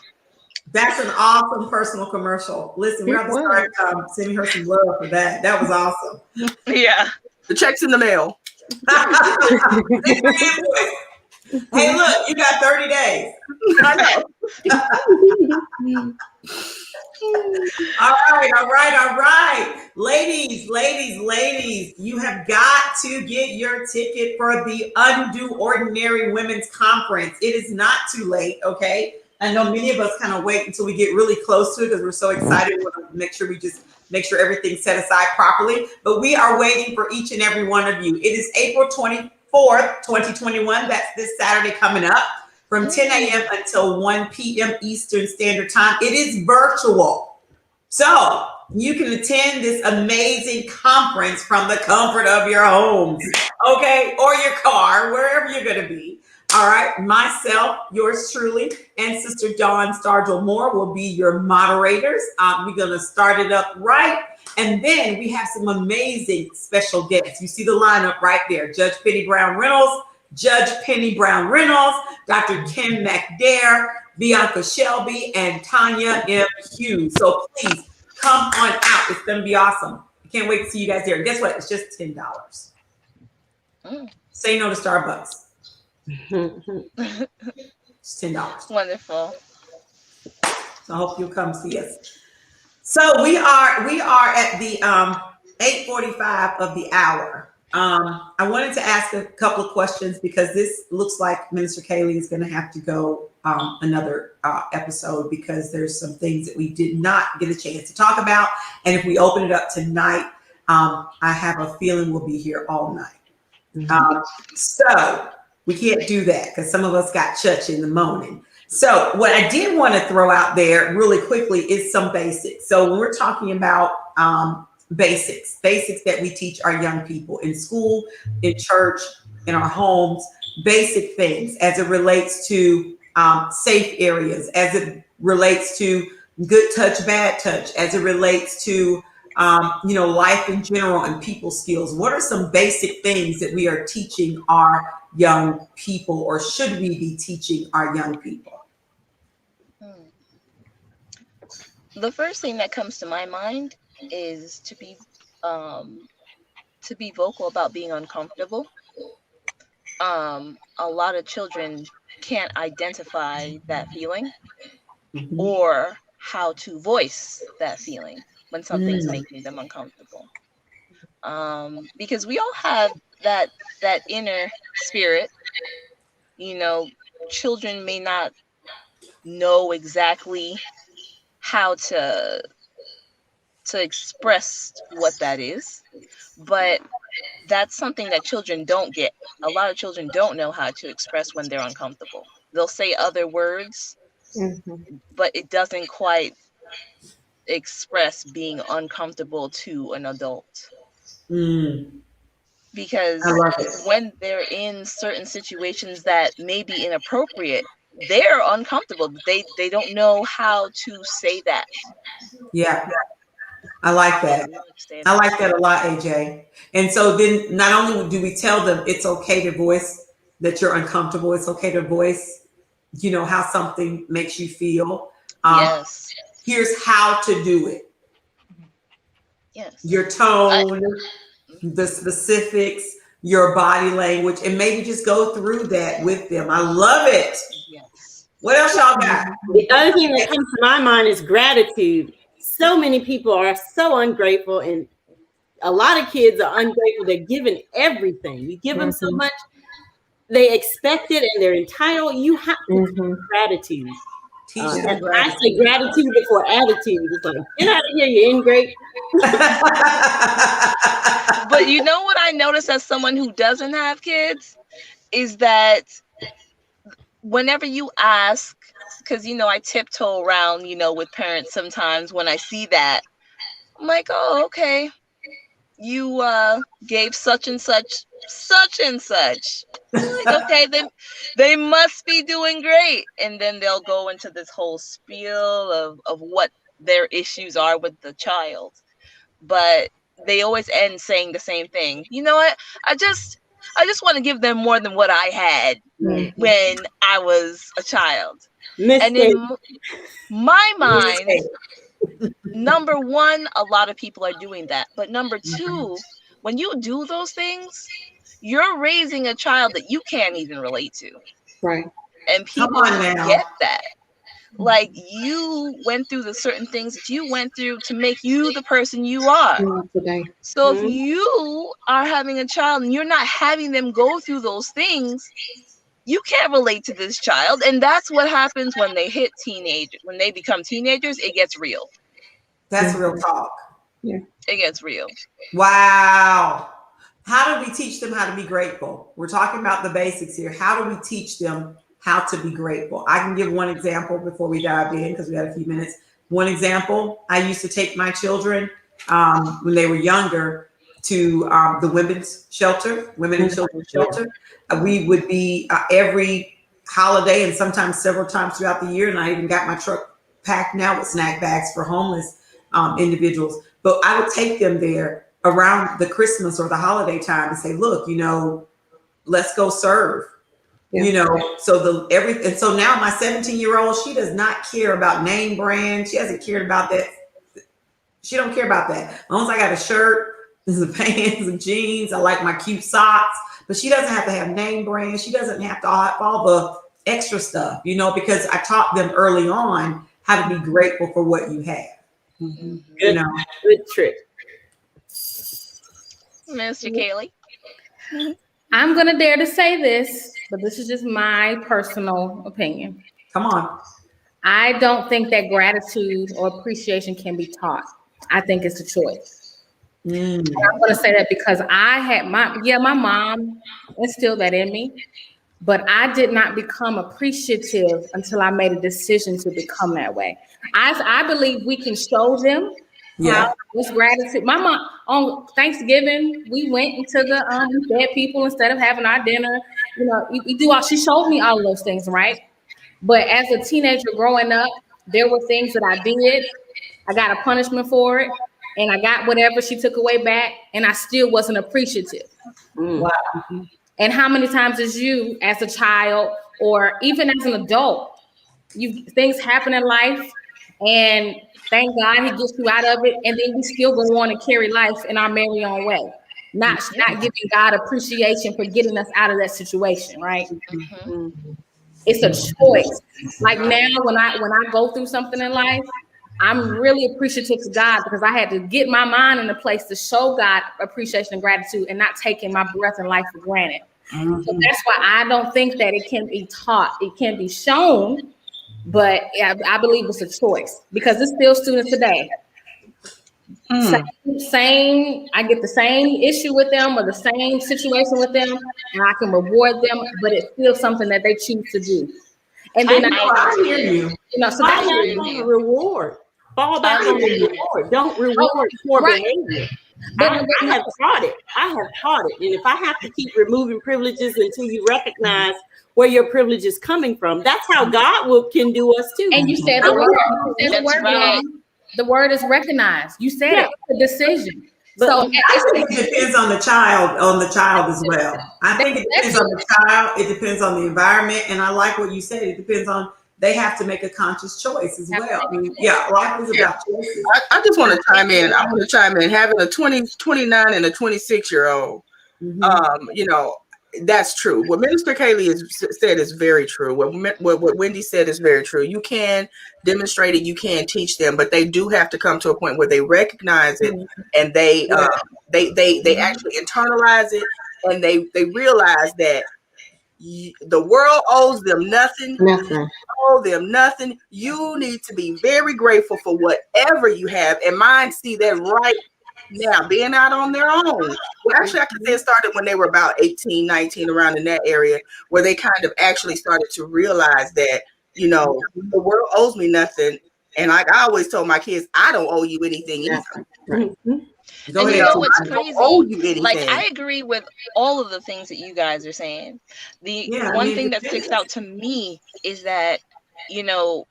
That's an awesome personal commercial. Listen, we're going to start sending her some love for that. That was awesome. Yeah. The check's in the mail. Hey, look, you got 30 days. I know. All right. Ladies, you have got to get your ticket for the Undo Ordinary Women's Conference. It is not too late, okay? I know many of us kind of wait until we get really close to it because we're so excited. We want to make sure everything's set aside properly. But we are waiting for each and every one of you. It is April 24th, 2021. That's this Saturday coming up from 10 a.m. until 1 p.m. Eastern Standard Time. It is virtual. So you can attend this amazing conference from the comfort of your homes, okay? Or your car, wherever you're going to be. All right, myself, yours truly, and Sister Dawn Stargell Moore will be your moderators. We're going to start it up right. And then we have some amazing special guests. You see the lineup right there. Judge Penny Brown Reynolds, Dr. Kim McDare, Bianca Shelby, and Tanya M. Hughes. So please come on out. It's going to be awesome. I can't wait to see you guys there. And guess what? It's just $10. Say no to Starbucks. It's $10. Wonderful. So I hope you'll come see us. So we are at the 8:45 of the hour. I wanted to ask a couple of questions because this looks like Minister Kaylee is going to have to go another episode because there's some things that we did not get a chance to talk about. And if we open it up tonight, I have a feeling we'll be here all night. So we can't do that because some of us got church in the morning. So what I did want to throw out there really quickly is some basics. So when we're talking about basics that we teach our young people in school, in church, in our homes, basic things as it relates to safe areas, as it relates to good touch, bad touch, as it relates to life in general and people skills. What are some basic things that we are teaching our young people, or should we be teaching our young people? The first thing that comes to my mind is to be vocal about being uncomfortable. A lot of children can't identify that feeling or how to voice that feeling when something's making them uncomfortable. Because we all have that inner spirit. Children may not know exactly how to express what that is, but that's something that children don't get. A lot of children don't know how to express when they're uncomfortable. They'll say other words, but it doesn't quite express being uncomfortable to an adult. Because when they're in certain situations that may be inappropriate, they're uncomfortable. They don't know how to say that. Yeah. I like that. I like that a lot, AJ. And so then not only do we tell them it's okay to voice that you're uncomfortable, it's okay to voice, how something makes you feel. Yes. Here's how to do it. Yes. Your tone, the specifics, your body language, and maybe just go through that with them. I love it. Yes. What else y'all got? The other thing that comes to my mind is gratitude. So many people are so ungrateful, and a lot of kids are ungrateful. They're given everything. You give them so much, they expect it, and they're entitled. You have to teach gratitude. And I say gratitude before attitude. It's like, get out of here, you ingrate. But you know what I notice as someone who doesn't have kids is that whenever you ask, because I tiptoe around, with parents sometimes when I see that, I'm like, oh, okay, you gave such and such. Like, okay, then they must be doing great. And then they'll go into this whole spiel of what their issues are with the child. But they always end saying the same thing. You know what? I just want to give them more than what I had when I was a child. And in my mind, number one, a lot of people are doing that. But number two, when you do those things, you're raising a child that you can't even relate to. Right. And people get that. Like, you went through the certain things that you went through to make you the person you are. So if you are having a child and you're not having them go through those things, you can't relate to this child. And that's what happens when they hit teenage. When they become teenagers, it gets real. That's real talk. Yeah. It gets real. Wow. How do we teach them how to be grateful? We're talking about the basics here. How do we teach them how to be grateful? I can give one example before we dive in because we got a few minutes. One example, I used to take my children when they were younger to the women's shelter, women and children's shelter. We would be every holiday and sometimes several times throughout the year. And I even got my truck packed now with snack bags for homeless individuals. But I would take them there around the Christmas or the holiday time and say, look, let's go serve. So and so now my 17-year-old, she does not care about name brand. She hasn't cared about that. She don't care about that. As long as I got a shirt, some pants, some jeans, I like my cute socks, but she doesn't have to have name brand. She doesn't have to have all the extra stuff, because I taught them early on how to be grateful for what you have. Good trick. Mr. Kaylee. I'm going to dare to say this, but this is just my personal opinion. Come on. I don't think that gratitude or appreciation can be taught. I think it's a choice. I'm going to say that because I had my mom instilled that in me, but I did not become appreciative until I made a decision to become that way. I believe we can show them how with gratitude. My mom on Thanksgiving, we went into the we fed people instead of having our dinner. You know, we do all. She showed me all of those things, right? But as a teenager growing up, there were things that I did. I got a punishment for it, and I got whatever she took away back, and I still wasn't appreciative. Wow. And how many times as you, as a child, or even as an adult, things happen in life, and thank God he gets you out of it, and then we still go on and carry life in our merry own way, not giving God appreciation for getting us out of that situation, right? It's a choice. Like now, when I go through something in life, I'm really appreciative to God because I had to get my mind in a place to show God appreciation and gratitude and not taking my breath and life for granted. So that's why I don't think that it can be taught. It can be shown, but I believe it's a choice because there's still students today. Same, I get the same issue with them or the same situation with them, and I can reward them, but it's still something that they choose to do. And then I hear you. So that's a reward. Fall back on the reward. Don't reward poor behavior. I have taught it. And if I have to keep removing privileges until you recognize where your privilege is coming from, that's how God can do us too. And you said the word. The word is recognized. You said it. It's a decision. But so I think it depends on the child as well. I think it depends on the child. It depends on the environment. And I like what you said. It depends on, they have to make a conscious choice as well. I mean, life is about choices. I just want to chime in. I want to chime in. Having a 29 and a 26-year-old, you know, that's true. What Minister Kaylee said is very true. What Wendy said is very true. You can demonstrate it, you can teach them, but they do have to come to a point where they recognize it and they actually internalize it, and they realize that the world owes them nothing. Owe them nothing. You need to be very grateful for whatever you have. And mine see that right now, being out on their own. Well, actually, I can say it started when they were about 18, 19, around in that area, where they kind of actually started to realize that, you know, the world owes me nothing. And like I always told my kids, I don't owe you anything either. And you know what's crazy? Like, I agree with all of the things that you guys are saying. The one thing that sticks out to me is that, you know,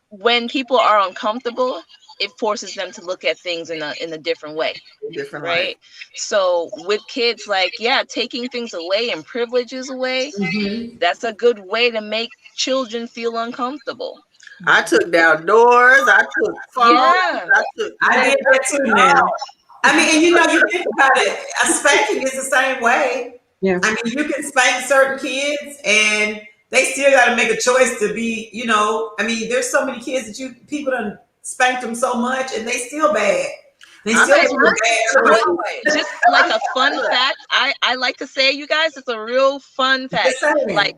when people are uncomfortable, it forces them to look at things in a different way. Right? So with kids, like, taking things away and privileges away, that's a good way to make children feel uncomfortable. I took down doors. I took phones. I did that too now. I mean, and you know, you think about it, a spanking is the same way. Yeah. I mean, you can spank certain kids and they still got to make a choice to be, you know, I mean, there's so many kids that people done spanked them so much and they still bad. They still bad. Just like a fun fact, I like to say, you guys, it's a real fun fact. Like,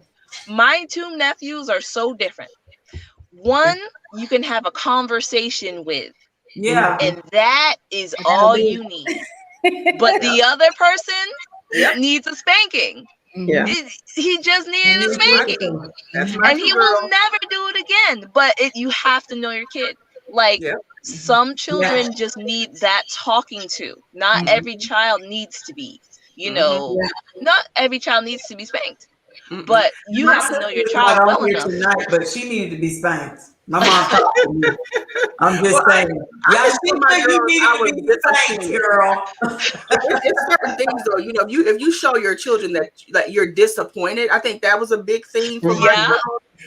my two nephews are so different. One you can have a conversation with. Yeah. And that is all you need. But the other person needs a spanking. Yeah. He just needed a spanking. And he will never do it again. But you have to know your kid. Like, some children just need that talking to. Not every child needs to be, you know, not every child needs to be spanked. But you have to know your child well enough. Tonight, but she needed to be spanked. My mom talked to me. I'm just saying. Yeah, she think you needed to be spanked, girl. It's certain things, though. You know, if you show your children that you're disappointed, I think that was a big thing for my girl.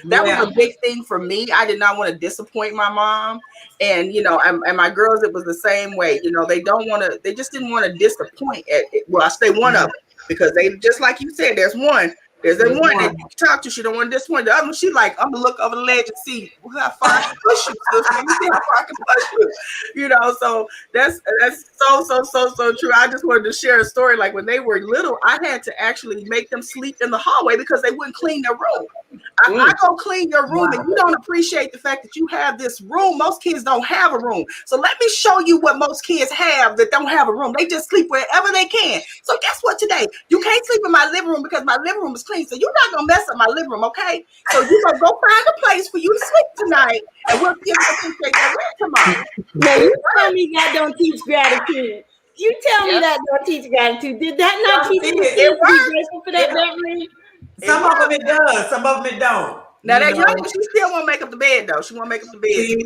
That was a big thing for me. I did not want to disappoint my mom, and you know, and my girls, it was the same way. You know, they just didn't want to disappoint. Well, I say one of them because they, just like you said, there's one. There's that one that you talk to, she don't want to disappoint. The other one, she like, I'm gonna look over the ledge and see how far I can push you. So let me see how far I can push you. You know, so that's so true. I just wanted to share a story. Like when they were little, I had to actually make them sleep in the hallway because they wouldn't clean their room. I go clean your room and you don't appreciate the fact that you have this room. Most kids don't have a room. So let me show you what most kids have that don't have a room. They just sleep wherever they can. So guess what today? You can't sleep in my living room because my living room is clean. So you're not going to mess up my living room, okay? So you're going to go find a place for you to sleep tonight and we'll give you that rent tomorrow. Now you tell me that don't teach gratitude. You tell me that don't teach gratitude. Did that not teach you to be grateful for that bedroom? Some of them it does, some of them it don't. Now that young one, she still won't make up the bed though. She won't make up the bed.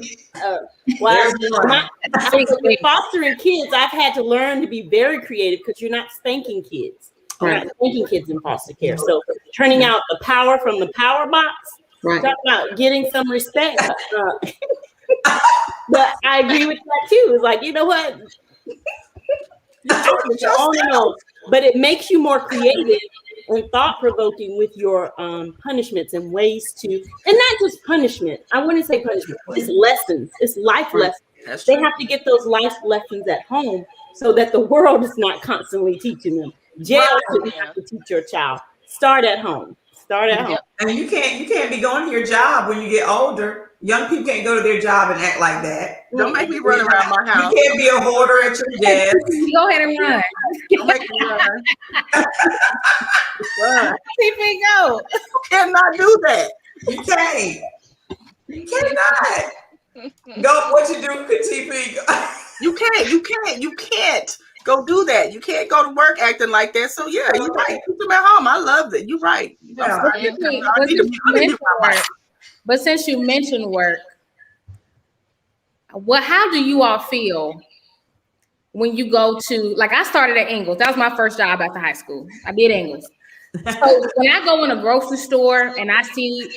With fostering kids, I've had to learn to be very creative because you're not spanking kids. You're not spanking kids in foster care. So turning out the power from the power box. Talk about getting some respect. But I agree with that too. It's like, you know what? But it makes you more creative and thought-provoking with your punishments and ways to, and not just punishment. I wouldn't say punishment. It's lessons. It's life lessons. They have to get those life lessons at home so that the world is not constantly teaching them. Jail shouldn't have to teach your child. Start at home. Start at home. And you can't be going to your job when you get older. Young people can't go to their job and act like that. Don't make me run around my house. You can't be a hoarder at your desk. Go ahead and run. Don't make me run. TP, go. You cannot do that. You can't. You cannot. Go. What you do, TP? You can't go do that. You can't go to work acting like that. So yeah, you're right. Keep them at home. I love it. You're right. But since you mentioned work, how do you all feel when you go to, like I started at Ingles. That was my first job after high school. I did Ingles. So when I go in a grocery store and I see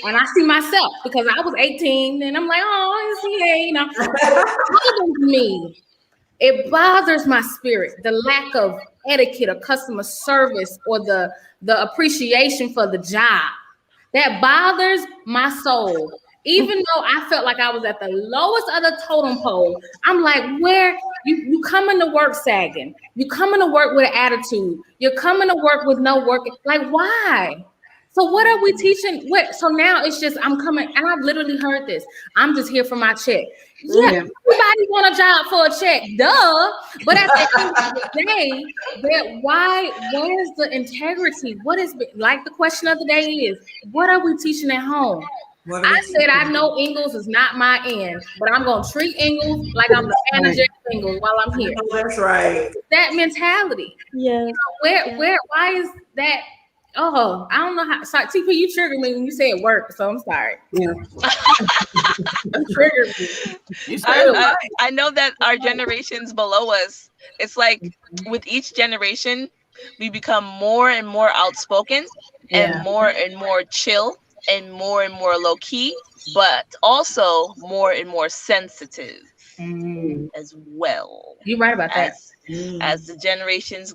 myself, because I was 18 and I'm like, oh, yeah, you know, it bothers me. It bothers my spirit, the lack of etiquette or customer service or the appreciation for the job. That bothers my soul. Even though I felt like I was at the lowest of the totem pole, I'm like, where you coming to work sagging? You coming to work with an attitude? You're coming to work with no work. Like, why? So what are we teaching? So now it's just, I'm coming, and I've literally heard this. I'm just here for my check. Yeah, everybody want a job for a check, duh. But at the end of the day, where's the integrity? What is, like the question of the day is, what are we teaching at home? I said, I know Ingles is not my end, but I'm going to treat Ingles like I'm the manager of Ingles while I'm here. That's right. That mentality. Yeah. You know, why is that? Oh, I don't know how. Sorry, TP, you triggered me when you said work, so I'm sorry. Yeah. You triggered me. I know that our generations below us, it's like with each generation, we become more and more outspoken and more chill and more low key, but also more and more sensitive as well. You're right about that. As the generations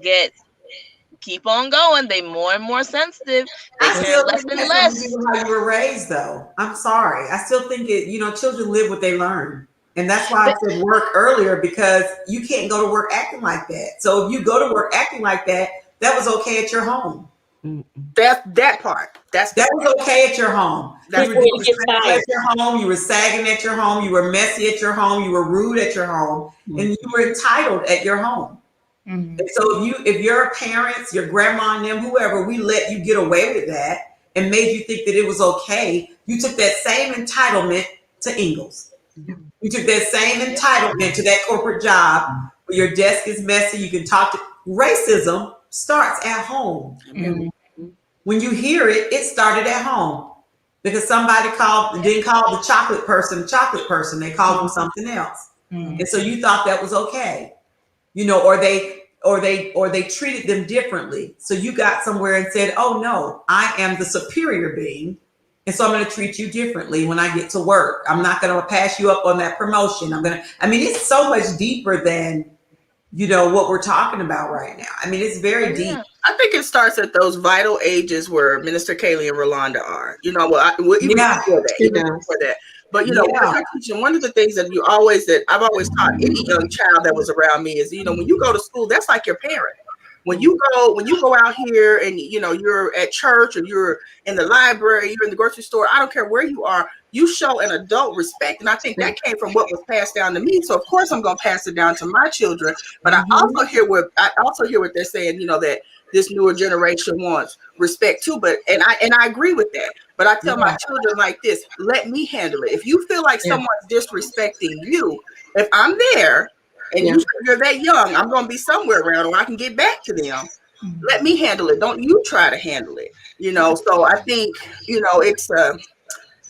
keep on going, they more and more sensitive. They care less and less. How you were raised, though. I'm sorry. I still think children live what they learn. And that's why I said work earlier, because you can't go to work acting like that. So if you go to work acting like that, that was okay at your home. That part. That was okay at your home. You were at your home. You were sagging at your home. You were messy at your home. You were rude at your home, and you were entitled at your home. And so if your parents, your grandma and them, whoever, we let you get away with that and made you think that it was okay, you took that same entitlement to Ingles. You took that same entitlement to that corporate job where your desk is messy. You can talk to. Racism starts at home. When you hear it, it started at home because somebody didn't call the chocolate person. They called them something else. And so you thought that was okay. Or they treated them differently. So you got somewhere and said, oh no, I am the superior being. And so I'm going to treat you differently when I get to work. I'm not going to pass you up on that promotion. It's so much deeper than what we're talking about right now. I mean, it's very deep. I think it starts at those vital ages where Minister Kaylee and Rolanda are. Even before that. But what you're teaching, one of the things that I've always taught any young child that was around me is, when you go to school, that's like your parent. When you go out here and you're at church or you're in the library, you're in the grocery store, I don't care where you are, you show an adult respect. And I think that came from what was passed down to me. So of course I'm going to pass it down to my children. But I also hear what they're saying, that this newer generation wants respect too. But and I agree with that. But I tell my children like this: let me handle it. If you feel like someone's disrespecting you, if I'm there and you're that young, I'm going to be somewhere around, or I can get back to them. Let me handle it. Don't you try to handle it. So I think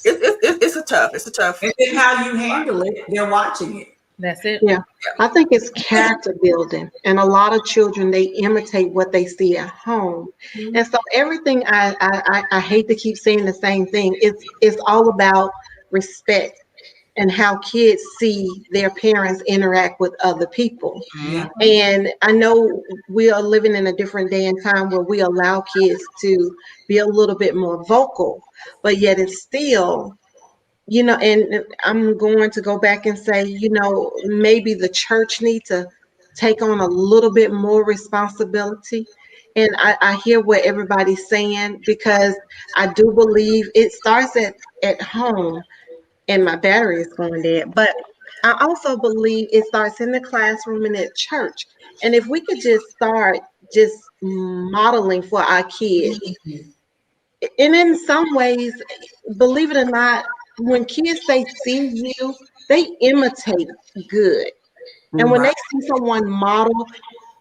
it's a tough. And then how you handle it, they're watching it. That's it. Yeah. I think it's character building, and a lot of children, they imitate what they see at home. And so everything, I hate to keep saying the same thing, it's all about respect and how kids see their parents interact with other people. And I know we are living in a different day and time where we allow kids to be a little bit more vocal, but yet it's still, and I'm going to go back and say, maybe the church needs to take on a little bit more responsibility. And I hear what everybody's saying, because I do believe it starts at home. And my battery is going dead. But I also believe it starts in the classroom and at church. And if we could just start just modeling for our kids. And in some ways, believe it or not, when kids, they see you, they imitate good. And when they see someone model,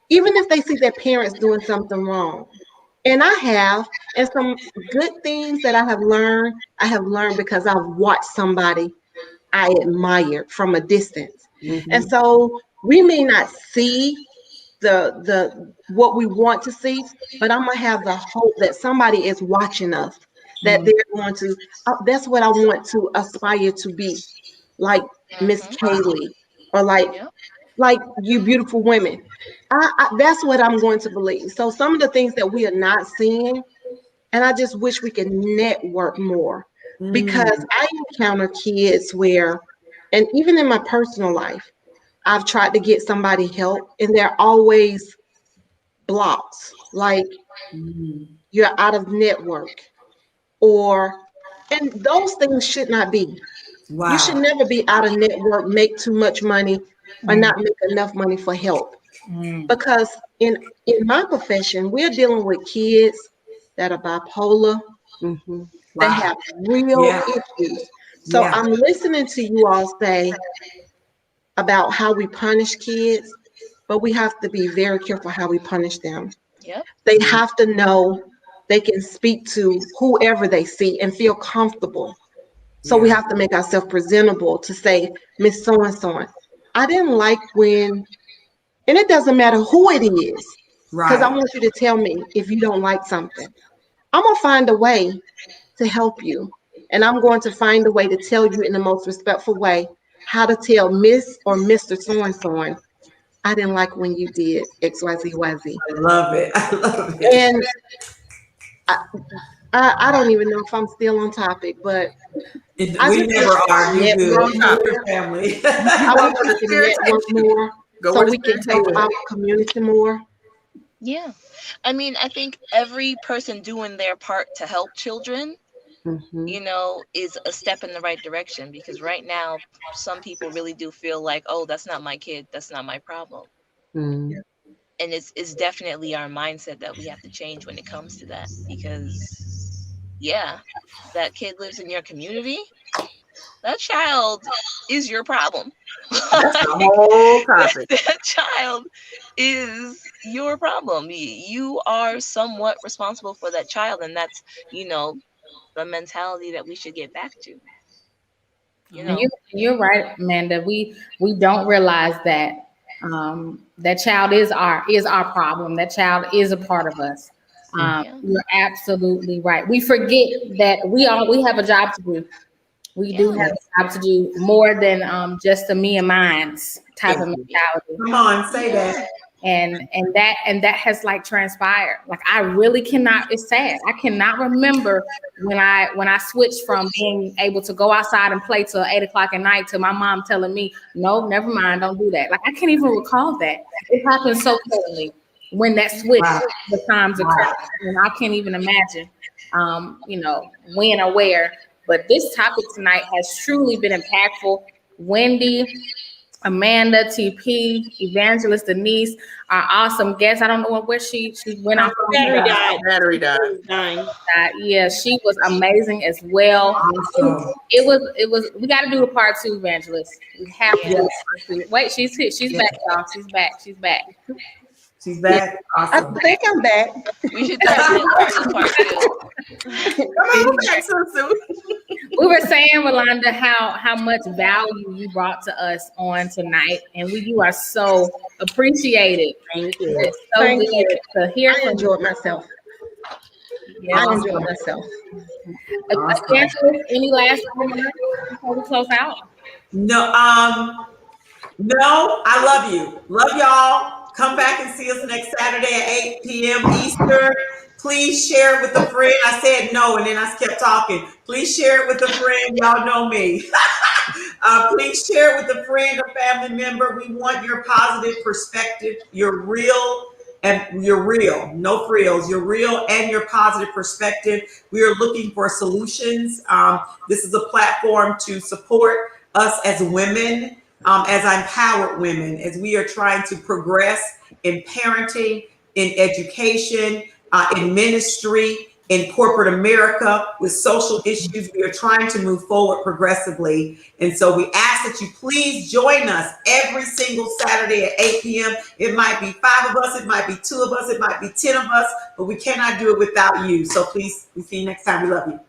even if they see their parents doing something wrong, and and some good things that I have learned because I've watched somebody I admired from a distance. And so we may not see the what we want to see, but I'm gonna have the hope that somebody is watching us, that they're going to, that's what I want to aspire to be, like Miss Kaylee, or like you beautiful women. That's what I'm going to believe. So some of the things that we are not seeing, and I just wish we could network more, because I encounter kids where, and even in my personal life, I've tried to get somebody help, and they're always blocks, like you're out of network, and those things should not be. You should never be out of network, make too much money, or not make enough money for help. Because in my profession, we're dealing with kids that are bipolar, that have real issues. So I'm listening to you all say about how we punish kids, but we have to be very careful how we punish them. They have to know they can speak to whoever they see and feel comfortable. So we have to make ourselves presentable to say, Miss So-and-so, I didn't like when, and it doesn't matter who it is, because I want you to tell me if you don't like something. I'm going to find a way to help you. And I'm going to find a way to tell you in the most respectful way how to tell Miss or Mr. So-and-so, I didn't like when you did XYZ. I love it. I love it. And I don't even know if I'm still on topic, but we never are. You good. Family. I want to network more so we can help our community more. Yeah. I mean, I think every person doing their part to help children, is a step in the right direction, because right now, some people really do feel like, oh, that's not my kid. That's not my problem. And it's definitely our mindset that we have to change when it comes to that, because that kid lives in your community. That child is your problem. That's the whole topic. That child is your problem. You are somewhat responsible for that child, and that's, the mentality that we should get back to. You're right, Amanda. We don't realize that that child is our problem. That child is a part of us. You're absolutely right. We forget that we have a job to do. We do have a job to do more than just the me and mine's type of mentality. Come on, say that. And that has like transpired. Like I really cannot, it's sad. I cannot remember when I switched from being able to go outside and play till 8 o'clock at night to my mom telling me, no, never mind, don't do that. Like I can't even recall that. It happened so suddenly when that switch the times occurred. And I can't even imagine when or where. But this topic tonight has truly been impactful. Wendy, Amanda, TP, Evangelist Denise, our awesome guest. I don't know where she went off. Battery died. Yeah, she was amazing as well. Awesome. It was. We got to do a part 2, Evangelist. We have to do a part 2. Wait, she's here. She's back, y'all. She's back. She's back. Awesome. I think I'm back. We should definitely do part 2. Come on back, Susu. We were saying, Rolanda, how much value you brought to us on tonight, and you are so appreciated. Thank you. It's so Thank good you. to hear I from enjoyed myself. you. I enjoyed myself. Evangelist, any last remarks before we close out? No, I love you. Love y'all. Come back and see us next Saturday at 8 p.m. Eastern. Please share it with a friend. I said no, and then I kept talking. Please share it with a friend. Y'all know me. Please share it with a friend or family member. We want your positive perspective. You're real and you're real. No frills. You're real and your positive perspective. We are looking for solutions. This is a platform to support us as women, as empowered women, as we are trying to progress in parenting, in education, in ministry, in corporate America, with social issues. We are trying to move forward progressively. And so we ask that you please join us every single Saturday at 8 p.m. It might be 5 of us, it might be 2 of us, it might be 10 of us, but we cannot do it without you. So please, we see you next time. We love you.